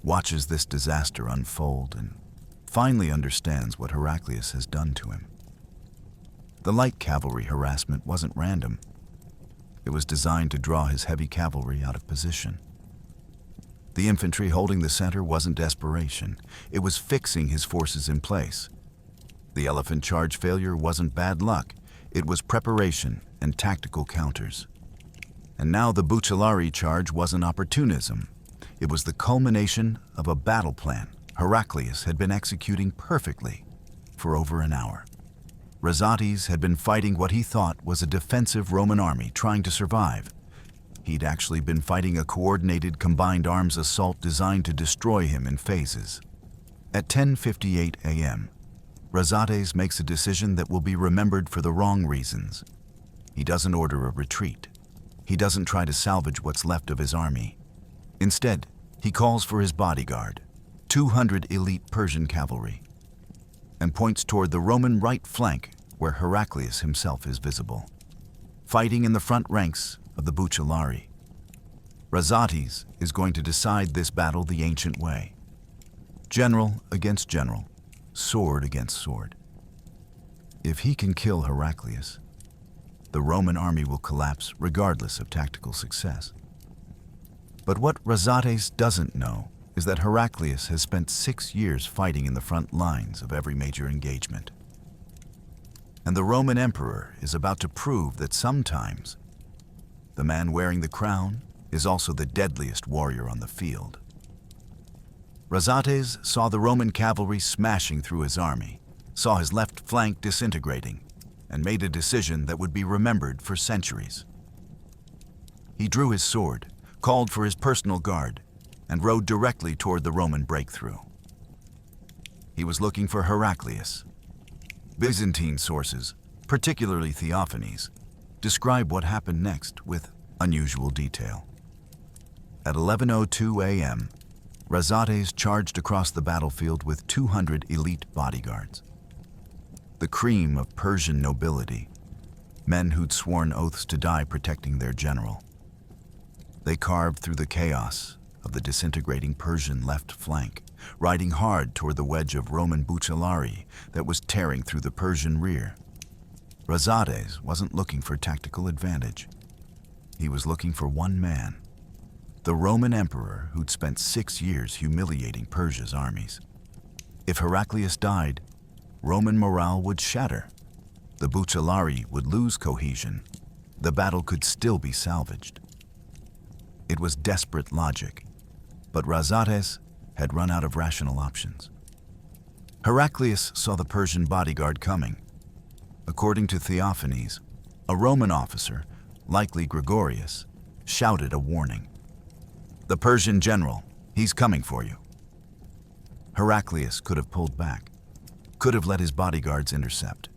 S1: watches this disaster unfold and finally understands what Heraclius has done to him. The light cavalry harassment wasn't random. It was designed to draw his heavy cavalry out of position. The infantry holding the center wasn't desperation. It was fixing his forces in place. The elephant charge failure wasn't bad luck. It was preparation and tactical counters. And now the Bucellari charge wasn't opportunism. It was the culmination of a battle plan Heraclius had been executing perfectly for over an hour. Razates had been fighting what he thought was a defensive Roman army trying to survive. He'd actually been fighting a coordinated combined arms assault designed to destroy him in phases. At 10:58 a.m., Razates makes a decision that will be remembered for the wrong reasons. He doesn't order a retreat. He doesn't try to salvage what's left of his army. Instead, he calls for his bodyguard, 200 elite Persian cavalry, and points toward the Roman right flank where Heraclius himself is visible, fighting in the front ranks of the Bucellari. Razates is going to decide this battle the ancient way. General against general, sword against sword. If he can kill Heraclius, the Roman army will collapse regardless of tactical success. But what Razates doesn't know is that Heraclius has spent 6 years fighting in the front lines of every major engagement. And the Roman emperor is about to prove that sometimes the man wearing the crown is also the deadliest warrior on the field. Razates saw the Roman cavalry smashing through his army, saw his left flank disintegrating, and made a decision that would be remembered for centuries. He drew his sword, called for his personal guard, and rode directly toward the Roman breakthrough. He was looking for Heraclius. Byzantine sources, particularly Theophanes, describe what happened next with unusual detail. At 11:02 a.m., Razates charged across the battlefield with 200 elite bodyguards. The cream of Persian nobility, men who'd sworn oaths to die protecting their general. They carved through the chaos of the disintegrating Persian left flank, riding hard toward the wedge of Roman bucellari that was tearing through the Persian rear. Razates wasn't looking for tactical advantage. He was looking for one man, the Roman emperor who'd spent 6 years humiliating Persia's armies. If Heraclius died, Roman morale would shatter. The bucellari would lose cohesion. The battle could still be salvaged. It was desperate logic, but Razates had run out of rational options. Heraclius saw the Persian bodyguard coming. According to Theophanes, a Roman officer, likely Gregorius, shouted a warning. "The Persian general, he's coming for you." Heraclius could have pulled back, could have let his bodyguards intercept,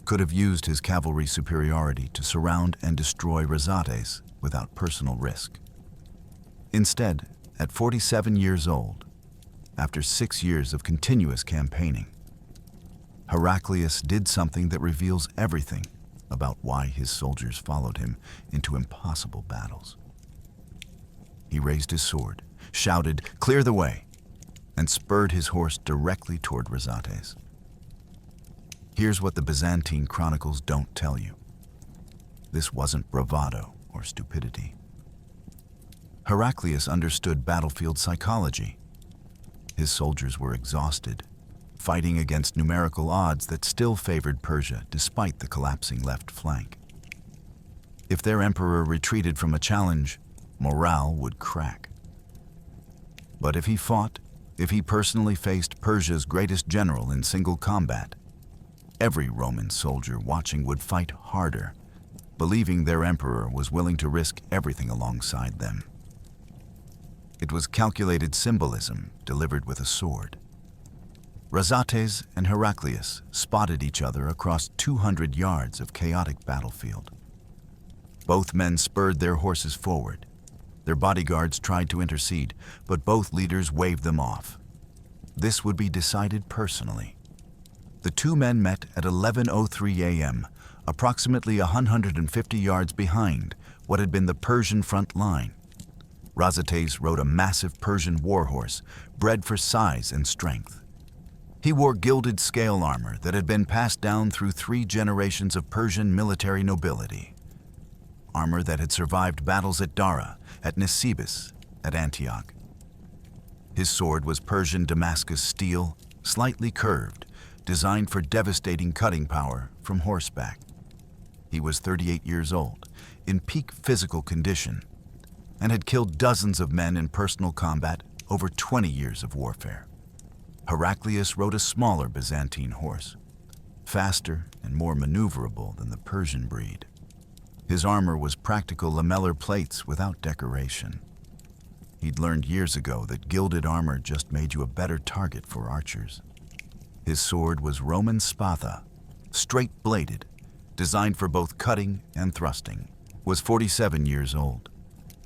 S1: could have used his cavalry superiority to surround and destroy Razates without personal risk. Instead, at 47 years old, after 6 years of continuous campaigning, Heraclius did something that reveals everything about why his soldiers followed him into impossible battles. He raised his sword, shouted, "Clear the way," and spurred his horse directly toward Razates. Here's what the Byzantine chronicles don't tell you. This wasn't bravado or stupidity. Heraclius understood battlefield psychology. His soldiers were exhausted, fighting against numerical odds that still favored Persia despite the collapsing left flank. If their emperor retreated from a challenge, morale would crack. But if he fought, if he personally faced Persia's greatest general in single combat, every Roman soldier watching would fight harder, believing their emperor was willing to risk everything alongside them. It was calculated symbolism delivered with a sword. Razates and Heraclius spotted each other across 200 yards of chaotic battlefield. Both men spurred their horses forward. Their bodyguards tried to intercede, but both leaders waved them off. This would be decided personally. The two men met at 11:03 a.m., approximately 150 yards behind what had been the Persian front line. Razates rode a massive Persian warhorse, bred for size and strength. He wore gilded scale armor that had been passed down through 3 generations of Persian military nobility. Armor that had survived battles at Dara, at Nisibis, at Antioch. His sword was Persian Damascus steel, slightly curved, designed for devastating cutting power from horseback. He was 38 years old, in peak physical condition, and had killed dozens of men in personal combat over 20 years of warfare. Heraclius rode a smaller Byzantine horse, faster and more maneuverable than the Persian breed. His armor was practical lamellar plates without decoration. He'd learned years ago that gilded armor just made you a better target for archers. His sword was Roman spatha, straight-bladed, designed for both cutting and thrusting, was 47 years old,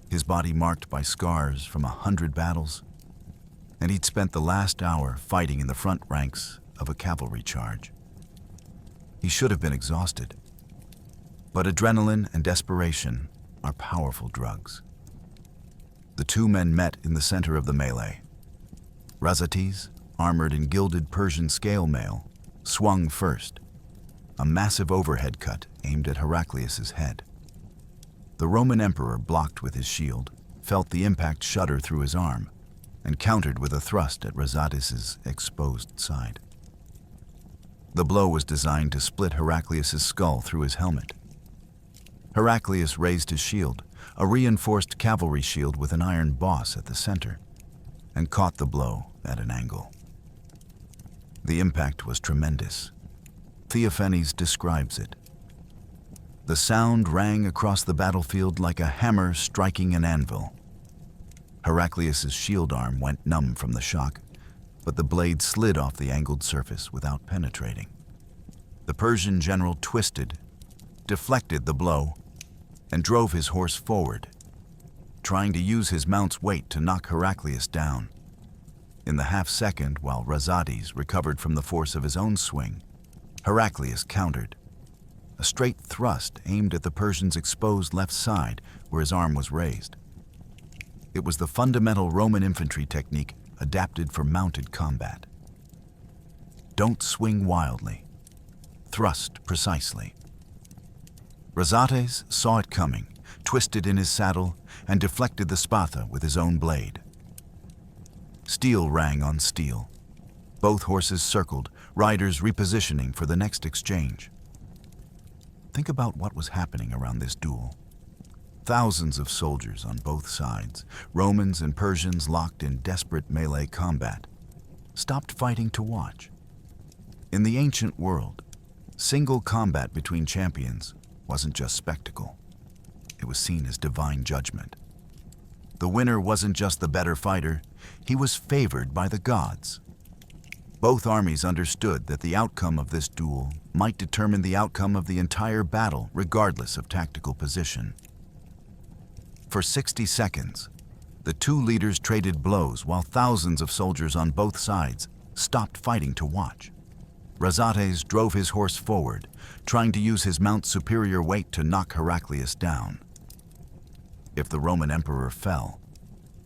S1: his body marked by scars from 100 battles, and he'd spent the last hour fighting in the front ranks of a cavalry charge. He should have been exhausted, but adrenaline and desperation are powerful drugs. The two men met in the center of the melee. Razates, armored in gilded Persian scale mail, swung first, a massive overhead cut aimed at Heraclius's head. The Roman emperor, blocked with his shield, felt the impact shudder through his arm and countered with a thrust at Razates's exposed side. The blow was designed to split Heraclius's skull through his helmet. Heraclius raised his shield, a reinforced cavalry shield with an iron boss at the center, and caught the blow at an angle. The impact was tremendous. Theophanes describes it. The sound rang across the battlefield like a hammer striking an anvil. Heraclius's shield arm went numb from the shock, but the blade slid off the angled surface without penetrating. The Persian general twisted, deflected the blow, and drove his horse forward, trying to use his mount's weight to knock Heraclius down. In the half-second, while Razates recovered from the force of his own swing, Heraclius countered. A straight thrust aimed at the Persian's exposed left side where his arm was raised. It was the fundamental Roman infantry technique adapted for mounted combat. Don't swing wildly. Thrust precisely. Razates saw it coming, twisted in his saddle, and deflected the spatha with his own blade. Steel rang on steel. Both horses circled, riders repositioning for the next exchange. Think about what was happening around this duel. Thousands of soldiers on both sides, Romans and Persians locked in desperate melee combat, stopped fighting to watch. In the ancient world, single combat between champions wasn't just spectacle. It was seen as divine judgment. The winner wasn't just the better fighter, he was favored by the gods. Both armies understood that the outcome of this duel might determine the outcome of the entire battle, regardless of tactical position. For 60 seconds, the two leaders traded blows while thousands of soldiers on both sides stopped fighting to watch. Razates drove his horse forward, trying to use his mount's superior weight to knock Heraclius down. If the Roman emperor fell,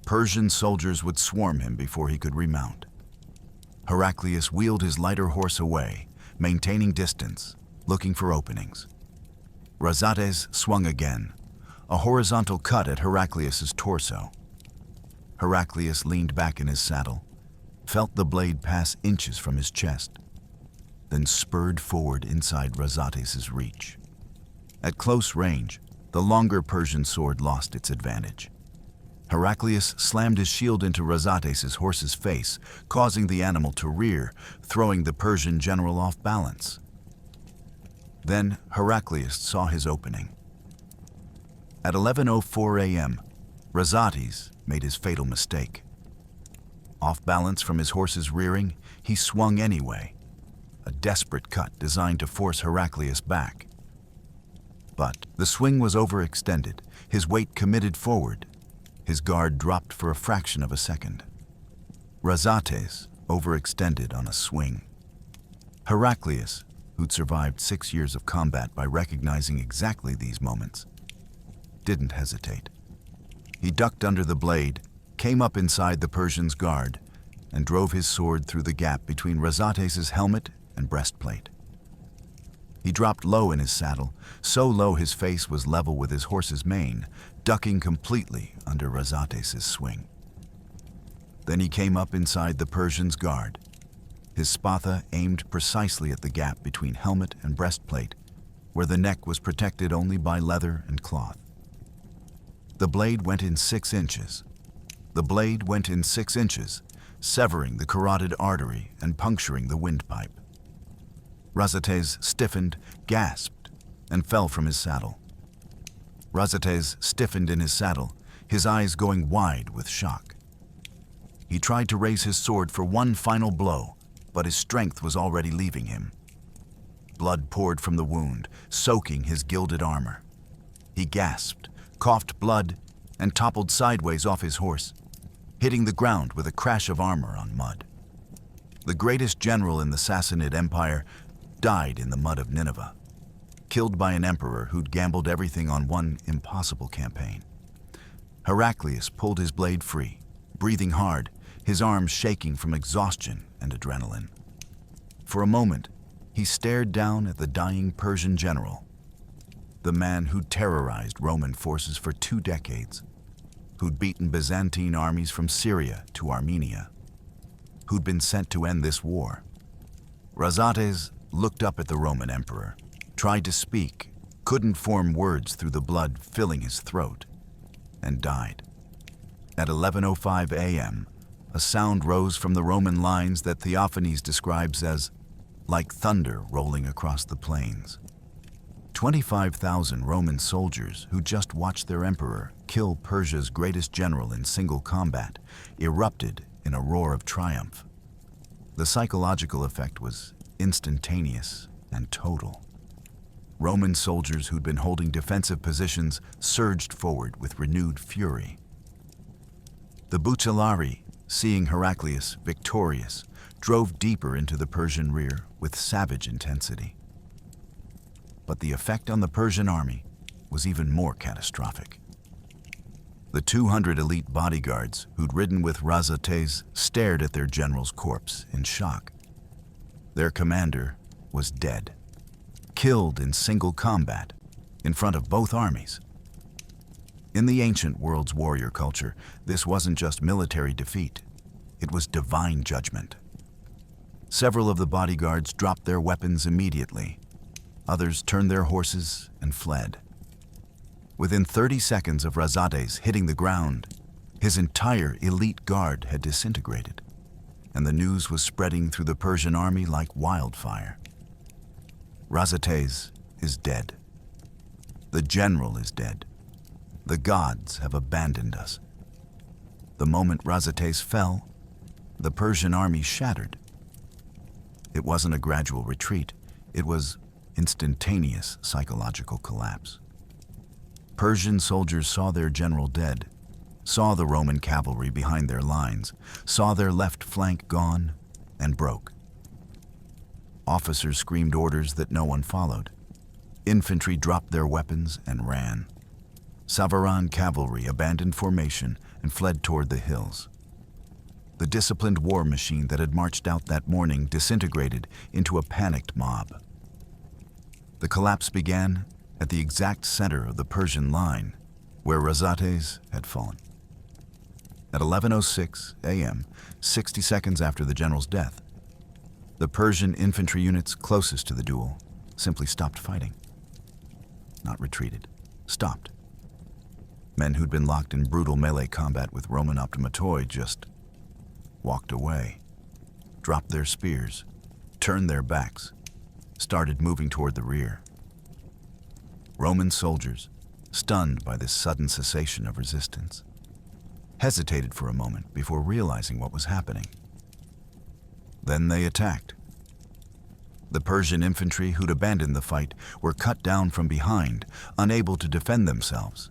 S1: Persian soldiers would swarm him before he could remount. Heraclius wheeled his lighter horse away, maintaining distance, looking for openings. Razates swung again, a horizontal cut at Heraclius's torso. Heraclius leaned back in his saddle, felt the blade pass inches from his chest, then spurred forward inside Razates's reach. At close range, the longer Persian sword lost its advantage. Heraclius slammed his shield into Razates's horse's face, causing the animal to rear, throwing the Persian general off balance. Then Heraclius saw his opening. At 11:04 a.m., Razates made his fatal mistake. Off balance from his horse's rearing, he swung anyway, a desperate cut designed to force Heraclius back. But the swing was overextended, his weight committed forward. His guard dropped for a fraction of a second. Razates overextended on a swing. Heraclius, who'd survived 6 years of combat by recognizing exactly these moments, didn't hesitate. He ducked under the blade, came up inside the Persian's guard, and drove his sword through the gap between Razates's helmet and breastplate. He dropped low in his saddle, so low his face was level with his horse's mane, ducking completely under Razates's swing. Then he came up inside the Persian's guard, his spatha aimed precisely at the gap between helmet and breastplate, where the neck was protected only by leather and cloth. The blade went in 6 inches. The blade went in 6 inches, severing the carotid artery and puncturing the windpipe. Razates stiffened, gasped, and fell from his saddle. Razates stiffened in his saddle, his eyes going wide with shock. He tried to raise his sword for one final blow, but his strength was already leaving him. Blood poured from the wound, soaking his gilded armor. He gasped, coughed blood, and toppled sideways off his horse, hitting the ground with a crash of armor on mud. The greatest general in the Sassanid Empire died in the mud of Nineveh, killed by an emperor who'd gambled everything on one impossible campaign. Heraclius pulled his blade free, breathing hard, his arms shaking from exhaustion and adrenaline. For a moment, he stared down at the dying Persian general, the man who'd terrorized Roman forces for 2 decades, who'd beaten Byzantine armies from Syria to Armenia, who'd been sent to end this war. Razates looked up at the Roman emperor, tried to speak, couldn't form words through the blood filling his throat, and died. At 11:05 a.m., a sound rose from the Roman lines that Theophanes describes as like thunder rolling across the plains. 25,000 Roman soldiers who just watched their emperor kill Persia's greatest general in single combat erupted in a roar of triumph. The psychological effect was instantaneous and total. Roman soldiers who'd been holding defensive positions surged forward with renewed fury. The Bucellari, seeing Heraclius victorious, drove deeper into the Persian rear with savage intensity. But the effect on the Persian army was even more catastrophic. The 200 elite bodyguards who'd ridden with Razates stared at their general's corpse in shock. Their commander was dead, killed in single combat in front of both armies. In the ancient world's warrior culture, this wasn't just military defeat, it was divine judgment. Several of the bodyguards dropped their weapons immediately. Others turned their horses and fled. Within 30 seconds of Razates hitting the ground, his entire elite guard had disintegrated, and the news was spreading through the Persian army like wildfire. Razates is dead. The general is dead. The gods have abandoned us. The moment Razates fell, the Persian army shattered. It wasn't a gradual retreat, it was instantaneous psychological collapse. Persian soldiers saw their general dead, saw the Roman cavalry behind their lines, saw their left flank gone, and broke. Officers screamed orders that no one followed. Infantry dropped their weapons and ran. Sassanid cavalry abandoned formation and fled toward the hills. The disciplined war machine that had marched out that morning disintegrated into a panicked mob. The collapse began at the exact center of the Persian line, where Razates had fallen. At 11:06 a.m., 60 seconds after the general's death, the Persian infantry units closest to the duel simply stopped fighting. Not retreated, stopped. Men who'd been locked in brutal melee combat with Roman optimatoi just walked away, dropped their spears, turned their backs, started moving toward the rear. Roman soldiers, stunned by this sudden cessation of resistance, hesitated for a moment before realizing what was happening. Then they attacked. The Persian infantry who'd abandoned the fight were cut down from behind, unable to defend themselves,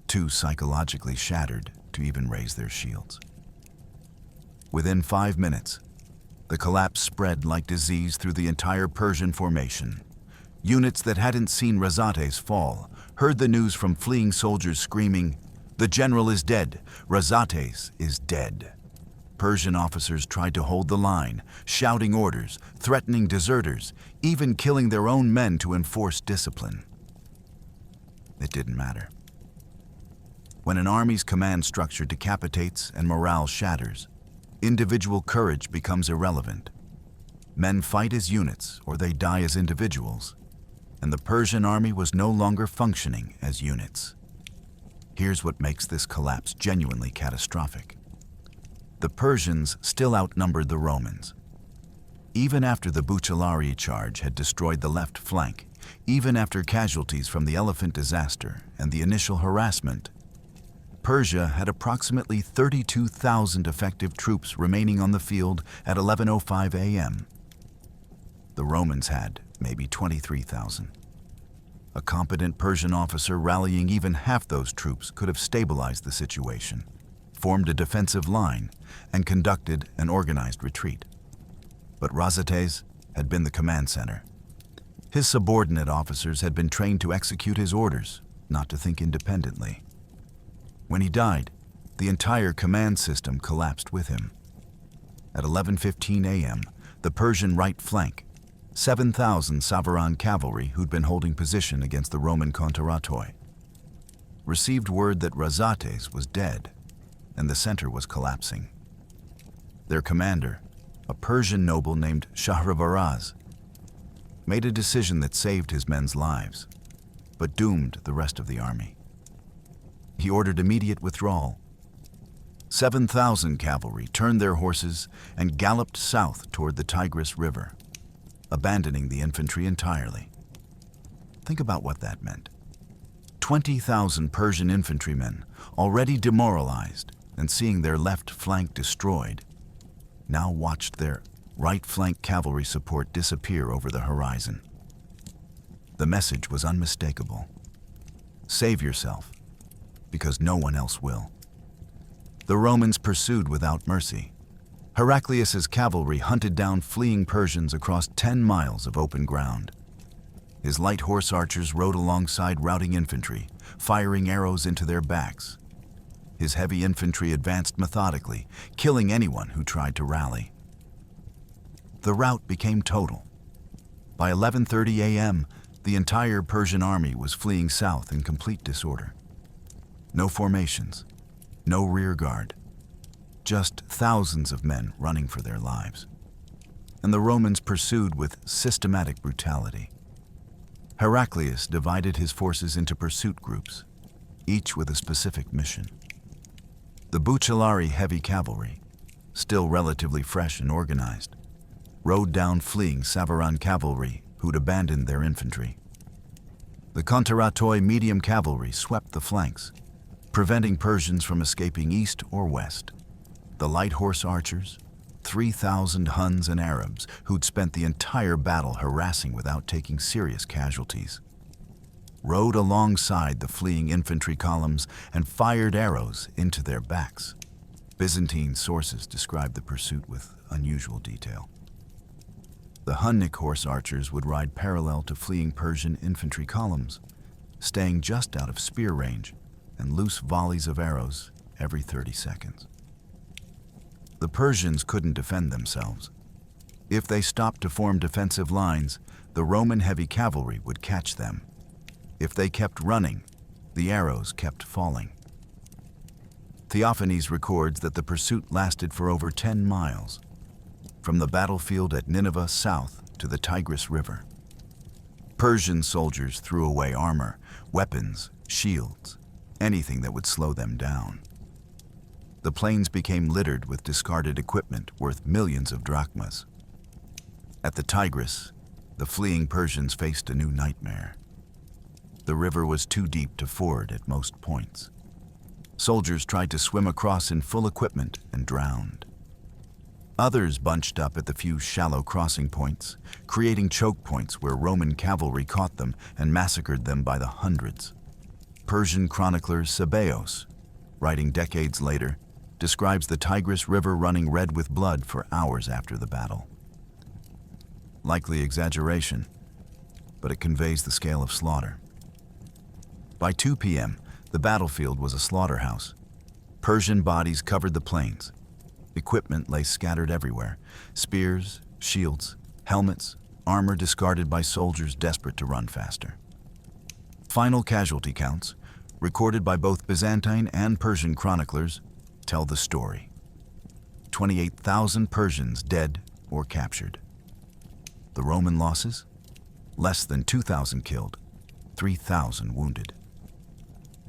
S1: too psychologically shattered to even raise their shields. Within 5 minutes, the collapse spread like disease through the entire Persian formation. Units that hadn't seen Razates fall heard the news from fleeing soldiers screaming, "The general is dead! Razates is dead!" Persian officers tried to hold the line, shouting orders, threatening deserters, even killing their own men to enforce discipline. It didn't matter. When an army's command structure decapitates and morale shatters, individual courage becomes irrelevant. Men fight as units or they die as individuals, and the Persian army was no longer functioning as units. Here's what makes this collapse genuinely catastrophic. The Persians still outnumbered the Romans. Even after the Bucellari charge had destroyed the left flank, even after casualties from the elephant disaster and the initial harassment, Persia had approximately 32,000 effective troops remaining on the field at 11:05 a.m. The Romans had maybe 23,000. A competent Persian officer rallying even half those troops could have stabilized the situation, formed a defensive line, and conducted an organized retreat. But Razates had been the command center. His subordinate officers had been trained to execute his orders, not to think independently. When he died, the entire command system collapsed with him. At 11:15 a.m., the Persian right flank, 7,000 Sassanid cavalry who'd been holding position against the Roman counteratoi, received word that Razates was dead and the center was collapsing. Their commander, a Persian noble named Shahryarz, made a decision that saved his men's lives, but doomed the rest of the army. He ordered immediate withdrawal. 7,000 cavalry turned their horses and galloped south toward the Tigris River, abandoning the infantry entirely. Think about what that meant. 20,000 Persian infantrymen, already demoralized and seeing their left flank destroyed, now watched their right flank cavalry support disappear over the horizon. The message was unmistakable. Save yourself, because no one else will. The Romans pursued without mercy. Heraclius's cavalry hunted down fleeing Persians across 10 miles of open ground. His light horse archers rode alongside routing infantry, firing arrows into their backs. His heavy infantry advanced methodically, killing anyone who tried to rally. The rout became total. By 11:30 a.m., the entire Persian army was fleeing south in complete disorder. No formations, no rear guard, just thousands of men running for their lives. And the Romans pursued with systematic brutality. Heraclius divided his forces into pursuit groups, each with a specific mission. The Bucellari heavy cavalry, still relatively fresh and organized, rode down fleeing Savaran cavalry who'd abandoned their infantry. The Kontaratoi medium cavalry swept the flanks, preventing Persians from escaping east or west. The light horse archers, 3,000 Huns and Arabs who'd spent the entire battle harassing without taking serious casualties, rode alongside the fleeing infantry columns and fired arrows into their backs. Byzantine sources describe the pursuit with unusual detail. The Hunnic horse archers would ride parallel to fleeing Persian infantry columns, staying just out of spear range and loose volleys of arrows every 30 seconds. The Persians couldn't defend themselves. If they stopped to form defensive lines, the Roman heavy cavalry would catch them. If they kept running, the arrows kept falling. Theophanes records that the pursuit lasted for over 10 miles, from the battlefield at Nineveh south to the Tigris River. Persian soldiers threw away armor, weapons, shields, anything that would slow them down. The plains became littered with discarded equipment worth millions of drachmas. At the Tigris, the fleeing Persians faced a new nightmare. The river was too deep to ford at most points. Soldiers tried to swim across in full equipment and drowned. Others bunched up at the few shallow crossing points, creating choke points where Roman cavalry caught them and massacred them by the hundreds. Persian chronicler Sabaeus, writing decades later, describes the Tigris River running red with blood for hours after the battle. Likely exaggeration, but it conveys the scale of slaughter. By 2 p.m., the battlefield was a slaughterhouse. Persian bodies covered the plains. Equipment lay scattered everywhere: spears, shields, helmets, armor discarded by soldiers desperate to run faster. Final casualty counts, recorded by both Byzantine and Persian chroniclers, tell the story. 28,000 Persians dead or captured. The Roman losses? Less than 2,000 killed, 3,000 wounded.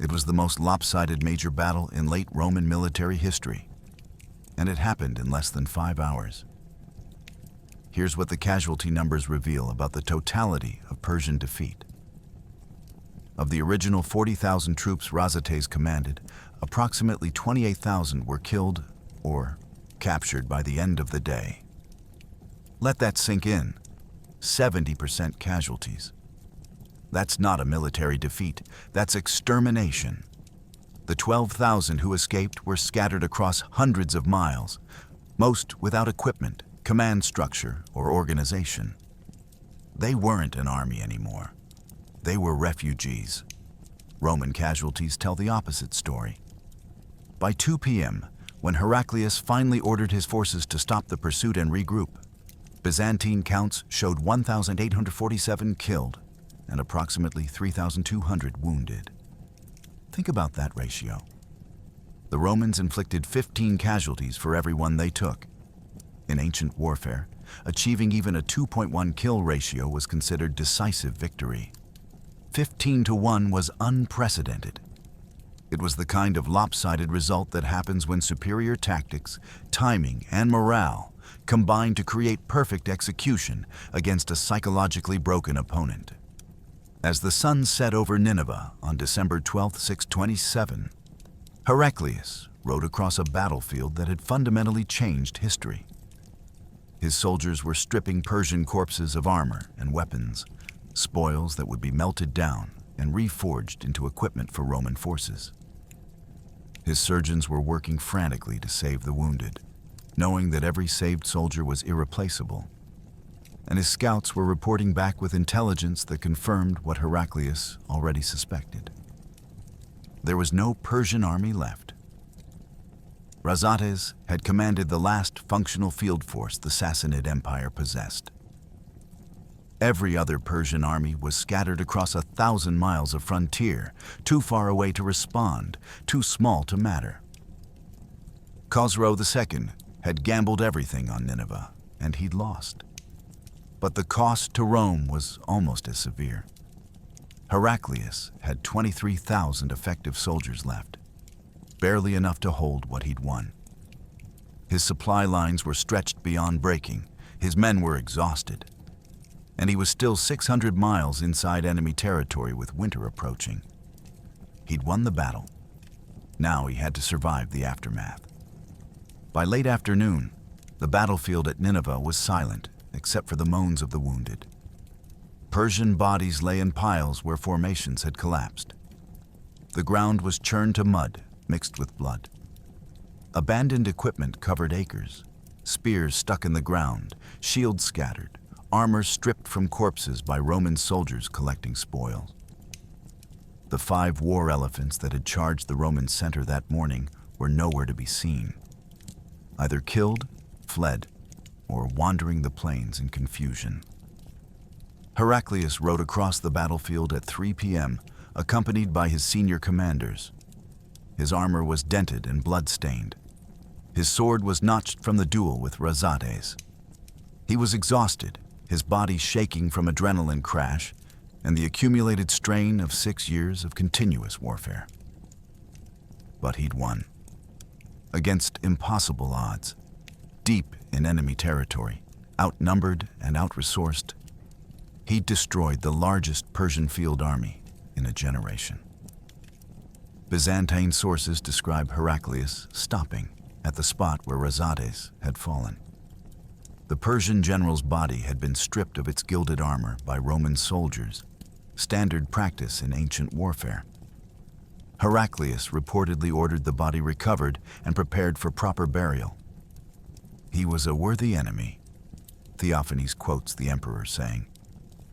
S1: It was the most lopsided major battle in late Roman military history, and it happened in less than 5 hours. Here's what the casualty numbers reveal about the totality of Persian defeat. Of the original 40,000 troops Razates commanded, approximately 28,000 were killed or captured by the end of the day. Let that sink in. 70% casualties. That's not a military defeat, that's extermination. The 12,000 who escaped were scattered across hundreds of miles, most without equipment, command structure, or organization. They weren't an army anymore. They were refugees. Roman casualties tell the opposite story. By 2 p.m., when Heraclius finally ordered his forces to stop the pursuit and regroup, Byzantine counts showed 1,847 killed and approximately 3,200 wounded. Think about that ratio. The Romans inflicted 15 casualties for every one they took. In ancient warfare, achieving even a 2.1 kill ratio was considered decisive victory. 15 to 1 was unprecedented. It was the kind of lopsided result that happens when superior tactics, timing, and morale combine to create perfect execution against a psychologically broken opponent. As the sun set over Nineveh on December 12, 627, Heraclius rode across a battlefield that had fundamentally changed history. His soldiers were stripping Persian corpses of armor and weapons, spoils that would be melted down and reforged into equipment for Roman forces. His surgeons were working frantically to save the wounded, knowing that every saved soldier was irreplaceable. And his scouts were reporting back with intelligence that confirmed what Heraclius already suspected. There was no Persian army left. Razates had commanded the last functional field force the Sassanid Empire possessed. Every other Persian army was scattered across 1,000 miles of frontier, too far away to respond, too small to matter. Khosrow II had gambled everything on Nineveh, and he'd lost. But the cost to Rome was almost as severe. Heraclius had 23,000 effective soldiers left, barely enough to hold what he'd won. His supply lines were stretched beyond breaking, his men were exhausted, and he was still 600 miles inside enemy territory with winter approaching. He'd won the battle. Now he had to survive the aftermath. By late afternoon, the battlefield at Nineveh was silent, except for the moans of the wounded. Persian bodies lay in piles where formations had collapsed. The ground was churned to mud, mixed with blood. Abandoned equipment covered acres, spears stuck in the ground, shields scattered, armor stripped from corpses by Roman soldiers collecting spoils. The 5 war elephants that had charged the Roman center that morning were nowhere to be seen, either killed, fled, or wandering the plains in confusion. Heraclius rode across the battlefield at 3 p.m., accompanied by his senior commanders. His armor was dented and blood-stained. His sword was notched from the duel with Razates. He was exhausted, his body shaking from adrenaline crash and the accumulated strain of 6 years of continuous warfare. But he'd won. Against impossible odds, deep in enemy territory, outnumbered and out-resourced, he'd destroyed the largest Persian field army in a generation. Byzantine sources describe Heraclius stopping at the spot where Razates had fallen. The Persian general's body had been stripped of its gilded armor by Roman soldiers, standard practice in ancient warfare. Heraclius reportedly ordered the body recovered and prepared for proper burial. He was a worthy enemy. Theophanes quotes the emperor saying,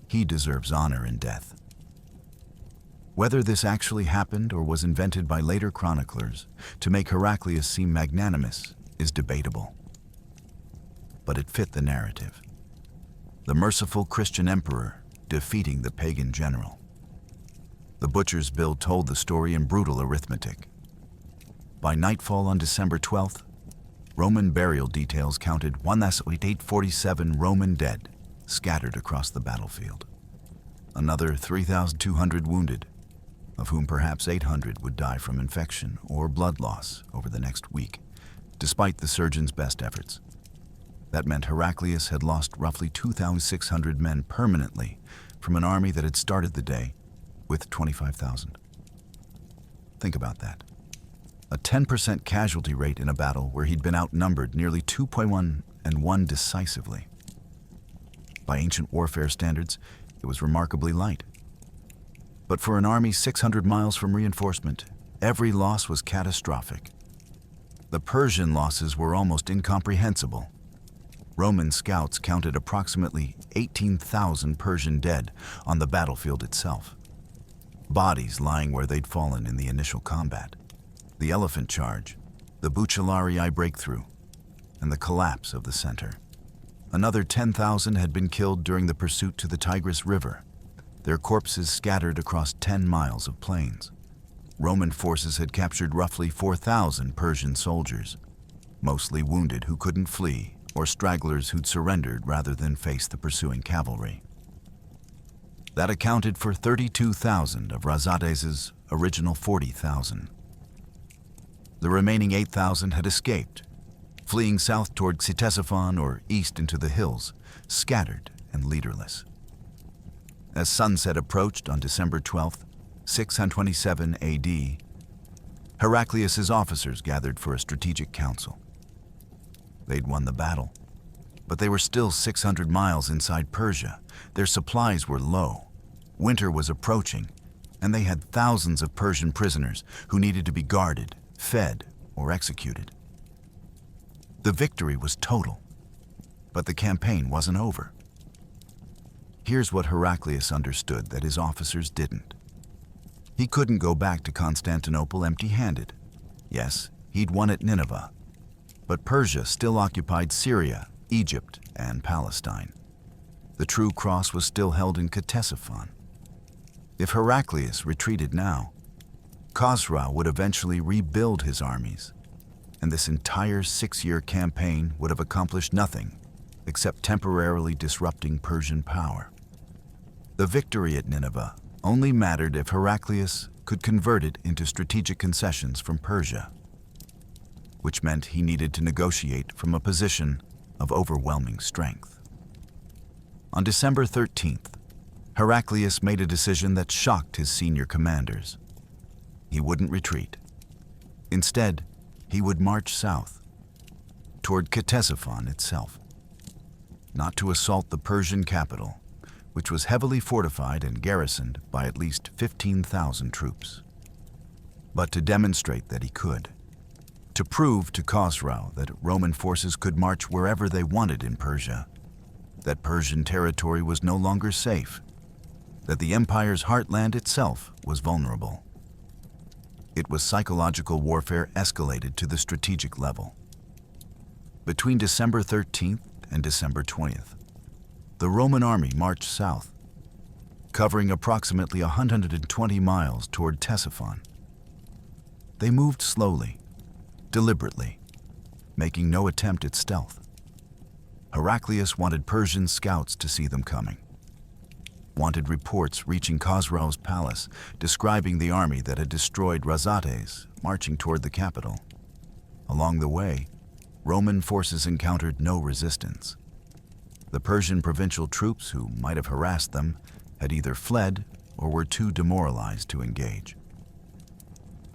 S1: "He deserves honor in death." Whether this actually happened or was invented by later chroniclers to make Heraclius seem magnanimous is debatable. But it fit the narrative. The merciful Christian emperor defeating the pagan general. The butcher's bill told the story in brutal arithmetic. By nightfall on December 12th, Roman burial details counted 1,847 Roman dead scattered across the battlefield. Another 3,200 wounded, of whom perhaps 800 would die from infection or blood loss over the next week, despite the surgeon's best efforts. That meant Heraclius had lost roughly 2,600 men permanently from an army that had started the day with 25,000. Think about that. A 10% casualty rate in a battle where he'd been outnumbered nearly 2.1 and won decisively. By ancient warfare standards, it was remarkably light. But for an army 600 miles from reinforcement, every loss was catastrophic. The Persian losses were almost incomprehensible. Roman scouts counted approximately 18,000 Persian dead on the battlefield itself. Bodies lying where they'd fallen in the initial combat. The elephant charge, the Bucellari breakthrough, and the collapse of the center. Another 10,000 had been killed during the pursuit to the Tigris River, their corpses scattered across 10 miles of plains. Roman forces had captured roughly 4,000 Persian soldiers, mostly wounded who couldn't flee or stragglers who'd surrendered rather than face the pursuing cavalry. That accounted for 32,000 of Razates' original 40,000. The remaining 8,000 had escaped, fleeing south toward Ctesiphon or east into the hills, scattered and leaderless. As sunset approached on December 12th, 627 AD, Heraclius' officers gathered for a strategic council. They'd won the battle, but they were still 600 miles inside Persia. Their supplies were low. Winter was approaching, and they had thousands of Persian prisoners who needed to be guarded, fed, or executed. The victory was total, but the campaign wasn't over. Here's what Heraclius understood that his officers didn't. He couldn't go back to Constantinople empty-handed. Yes, he'd won at Nineveh, but Persia still occupied Syria, Egypt, and Palestine. The true cross was still held in Ctesiphon. If Heraclius retreated now, Khosrau would eventually rebuild his armies, and this entire 6-year campaign would have accomplished nothing except temporarily disrupting Persian power. The victory at Nineveh only mattered if Heraclius could convert it into strategic concessions from Persia, which meant he needed to negotiate from a position of overwhelming strength. On December 13th, Heraclius made a decision that shocked his senior commanders. He wouldn't retreat. Instead, he would march south, toward Ctesiphon itself, not to assault the Persian capital, which was heavily fortified and garrisoned by at least 15,000 troops, but to demonstrate that he could, to prove to Khosrau that Roman forces could march wherever they wanted in Persia, that Persian territory was no longer safe, that the empire's heartland itself was vulnerable. It was psychological warfare escalated to the strategic level. Between December 13th and December 20th, the Roman army marched south, covering approximately 120 miles toward Ctesiphon. They moved slowly, deliberately, making no attempt at stealth. Heraclius wanted Persian scouts to see them coming, wanted reports reaching Khosrau's palace describing the army that had destroyed Razates marching toward the capital. Along the way, Roman forces encountered no resistance. The Persian provincial troops who might have harassed them had either fled or were too demoralized to engage.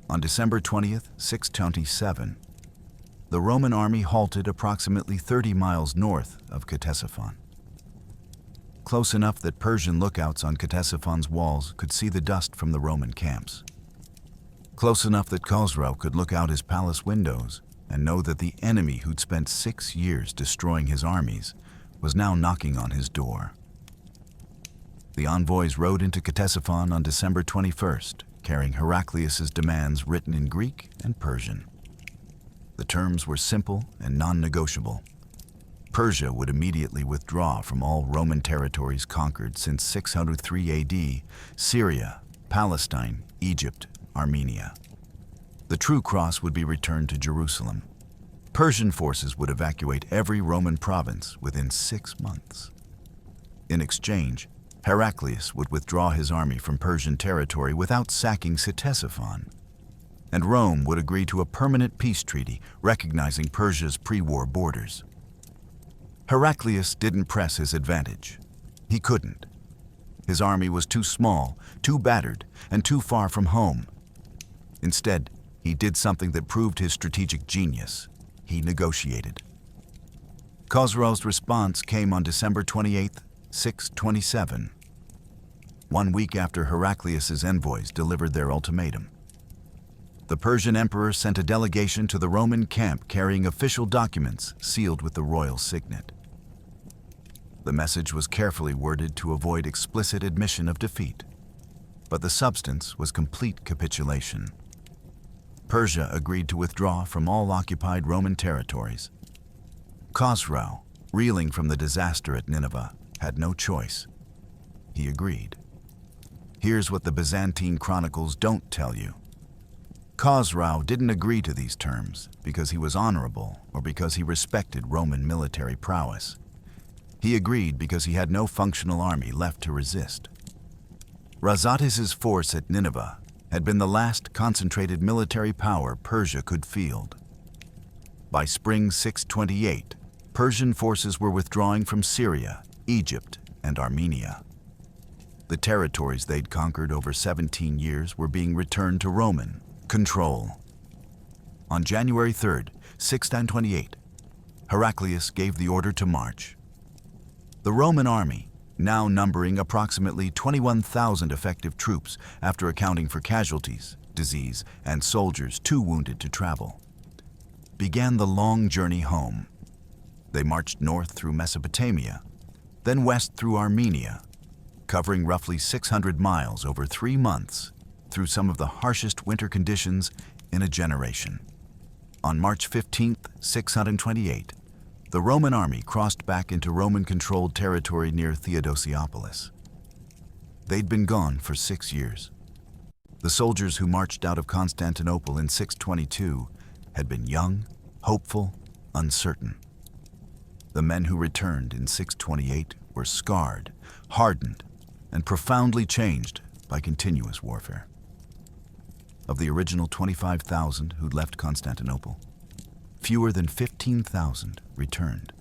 S1: On December 20th, 627, the Roman army halted approximately 30 miles north of Ctesiphon, close enough that Persian lookouts on Ctesiphon's walls could see the dust from the Roman camps, close enough that Khosrau could look out his palace windows and know that the enemy who'd spent 6 years destroying his armies was now knocking on his door. The envoys rode into Ctesiphon on December 21st, carrying Heraclius's demands written in Greek and Persian. The terms were simple and non-negotiable. Persia would immediately withdraw from all Roman territories conquered since 603 AD, Syria, Palestine, Egypt, Armenia. The true cross would be returned to Jerusalem. Persian forces would evacuate every Roman province within 6 months. In exchange, Heraclius would withdraw his army from Persian territory without sacking Ctesiphon, and Rome would agree to a permanent peace treaty recognizing Persia's pre-war borders. Heraclius didn't press his advantage. He couldn't. His army was too small, too battered, and too far from home. Instead, he did something that proved his strategic genius. He negotiated. Khosrau's response came on December 28, 627, 1 week after Heraclius's envoys delivered their ultimatum. The Persian emperor sent a delegation to the Roman camp carrying official documents sealed with the royal signet. The message was carefully worded to avoid explicit admission of defeat, but the substance was complete capitulation. Persia agreed to withdraw from all occupied Roman territories. Khosrau, reeling from the disaster at Nineveh, had no choice. He agreed. Here's what the Byzantine chronicles don't tell you. Khosrau didn't agree to these terms because he was honorable or because he respected Roman military prowess. He agreed because he had no functional army left to resist. Razates' force at Nineveh had been the last concentrated military power Persia could field. By spring 628, Persian forces were withdrawing from Syria, Egypt, and Armenia. The territories they'd conquered over 17 years were being returned to Roman control. On January 3rd, 628, Heraclius gave the order to march. The Roman army, now numbering approximately 21,000 effective troops after accounting for casualties, disease, and soldiers too wounded to travel, began the long journey home. They marched north through Mesopotamia, then west through Armenia, covering roughly 600 miles over 3 months through some of the harshest winter conditions in a generation. On March 15, 628, the Roman army crossed back into Roman-controlled territory near Theodosiopolis. They'd been gone for 6 years. The soldiers who marched out of Constantinople in 622 had been young, hopeful, uncertain. The men who returned in 628 were scarred, hardened, and profoundly changed by continuous warfare. Of the original 25,000 who'd left Constantinople, fewer than 15,000 returned.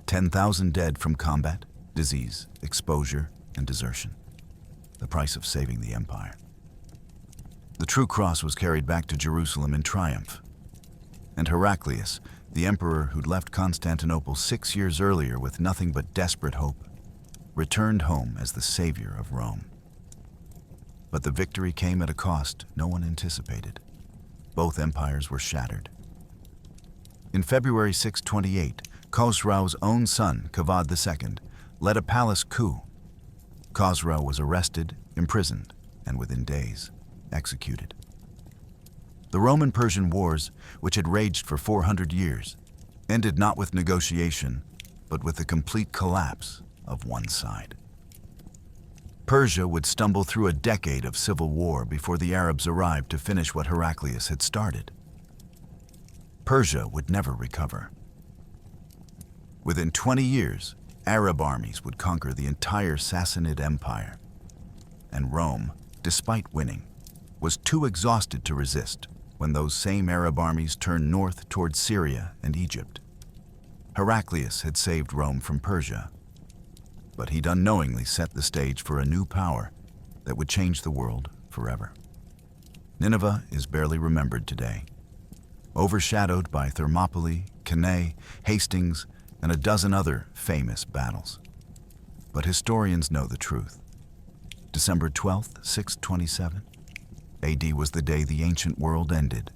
S1: 10,000 dead from combat, disease, exposure, and desertion. The price of saving the empire. The true cross was carried back to Jerusalem in triumph, and Heraclius, the emperor who'd left Constantinople 6 years earlier with nothing but desperate hope, returned home as the savior of Rome. But the victory came at a cost no one anticipated. Both empires were shattered. In February 628, Khosrau's own son, Kavad II, led a palace coup. Khosrau was arrested, imprisoned, and within days, executed. The Roman-Persian Wars, which had raged for 400 years, ended not with negotiation, but with the complete collapse of one side. Persia would stumble through a decade of civil war before the Arabs arrived to finish what Heraclius had started. Persia would never recover. Within 20 years, Arab armies would conquer the entire Sassanid Empire, and Rome, despite winning, was too exhausted to resist when those same Arab armies turned north toward Syria and Egypt. Heraclius had saved Rome from Persia, but he'd unknowingly set the stage for a new power that would change the world forever. Nineveh is barely remembered today, overshadowed by Thermopylae, Cannae, Hastings, and a dozen other famous battles. But historians know the truth. December 12th, 627, AD was the day the ancient world ended.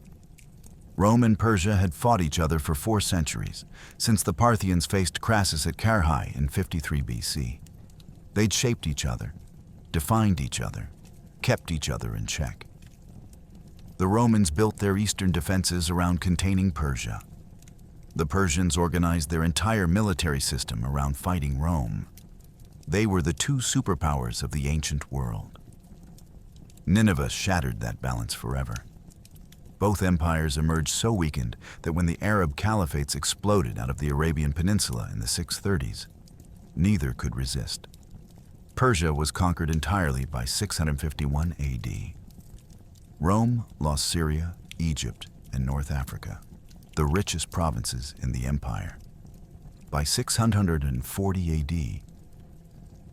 S1: Rome and Persia had fought each other for 4 centuries, since the Parthians faced Crassus at Carrhae in 53 BC. They'd shaped each other, defined each other, kept each other in check. The Romans built their eastern defenses around containing Persia. The Persians organized their entire military system around fighting Rome. They were the 2 superpowers of the ancient world. Nineveh shattered that balance forever. Both empires emerged so weakened that when the Arab caliphates exploded out of the Arabian Peninsula in the 630s, neither could resist. Persia was conquered entirely by 651 AD. Rome lost Syria, Egypt, and North Africa, the richest provinces in the empire. By 640 AD,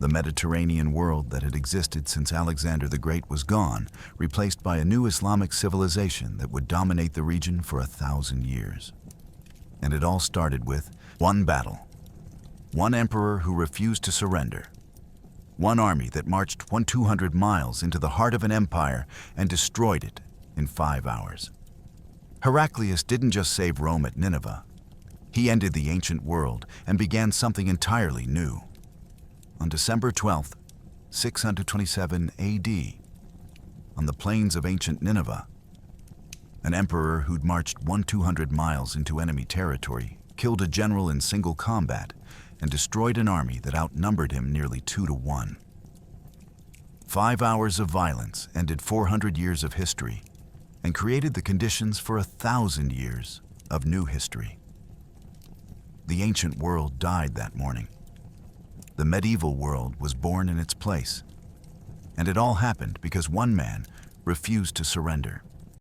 S1: the Mediterranean world that had existed since Alexander the Great was gone, replaced by a new Islamic civilization that would dominate the region for 1,000 years. And it all started with one battle, one emperor who refused to surrender, one army that marched 200 miles into the heart of an empire and destroyed it in 5 hours. Heraclius didn't just save Rome at Nineveh. He ended the ancient world and began something entirely new. On December 12th, 627 AD, on the plains of ancient Nineveh, an emperor who'd marched 200 miles into enemy territory killed a general in single combat and destroyed an army that outnumbered him nearly 2 to 1. 5 hours of violence ended 400 years of history and created the conditions for 1,000 years of new history. The ancient world died that morning. The medieval world was born in its place, and it all happened because one man refused to surrender.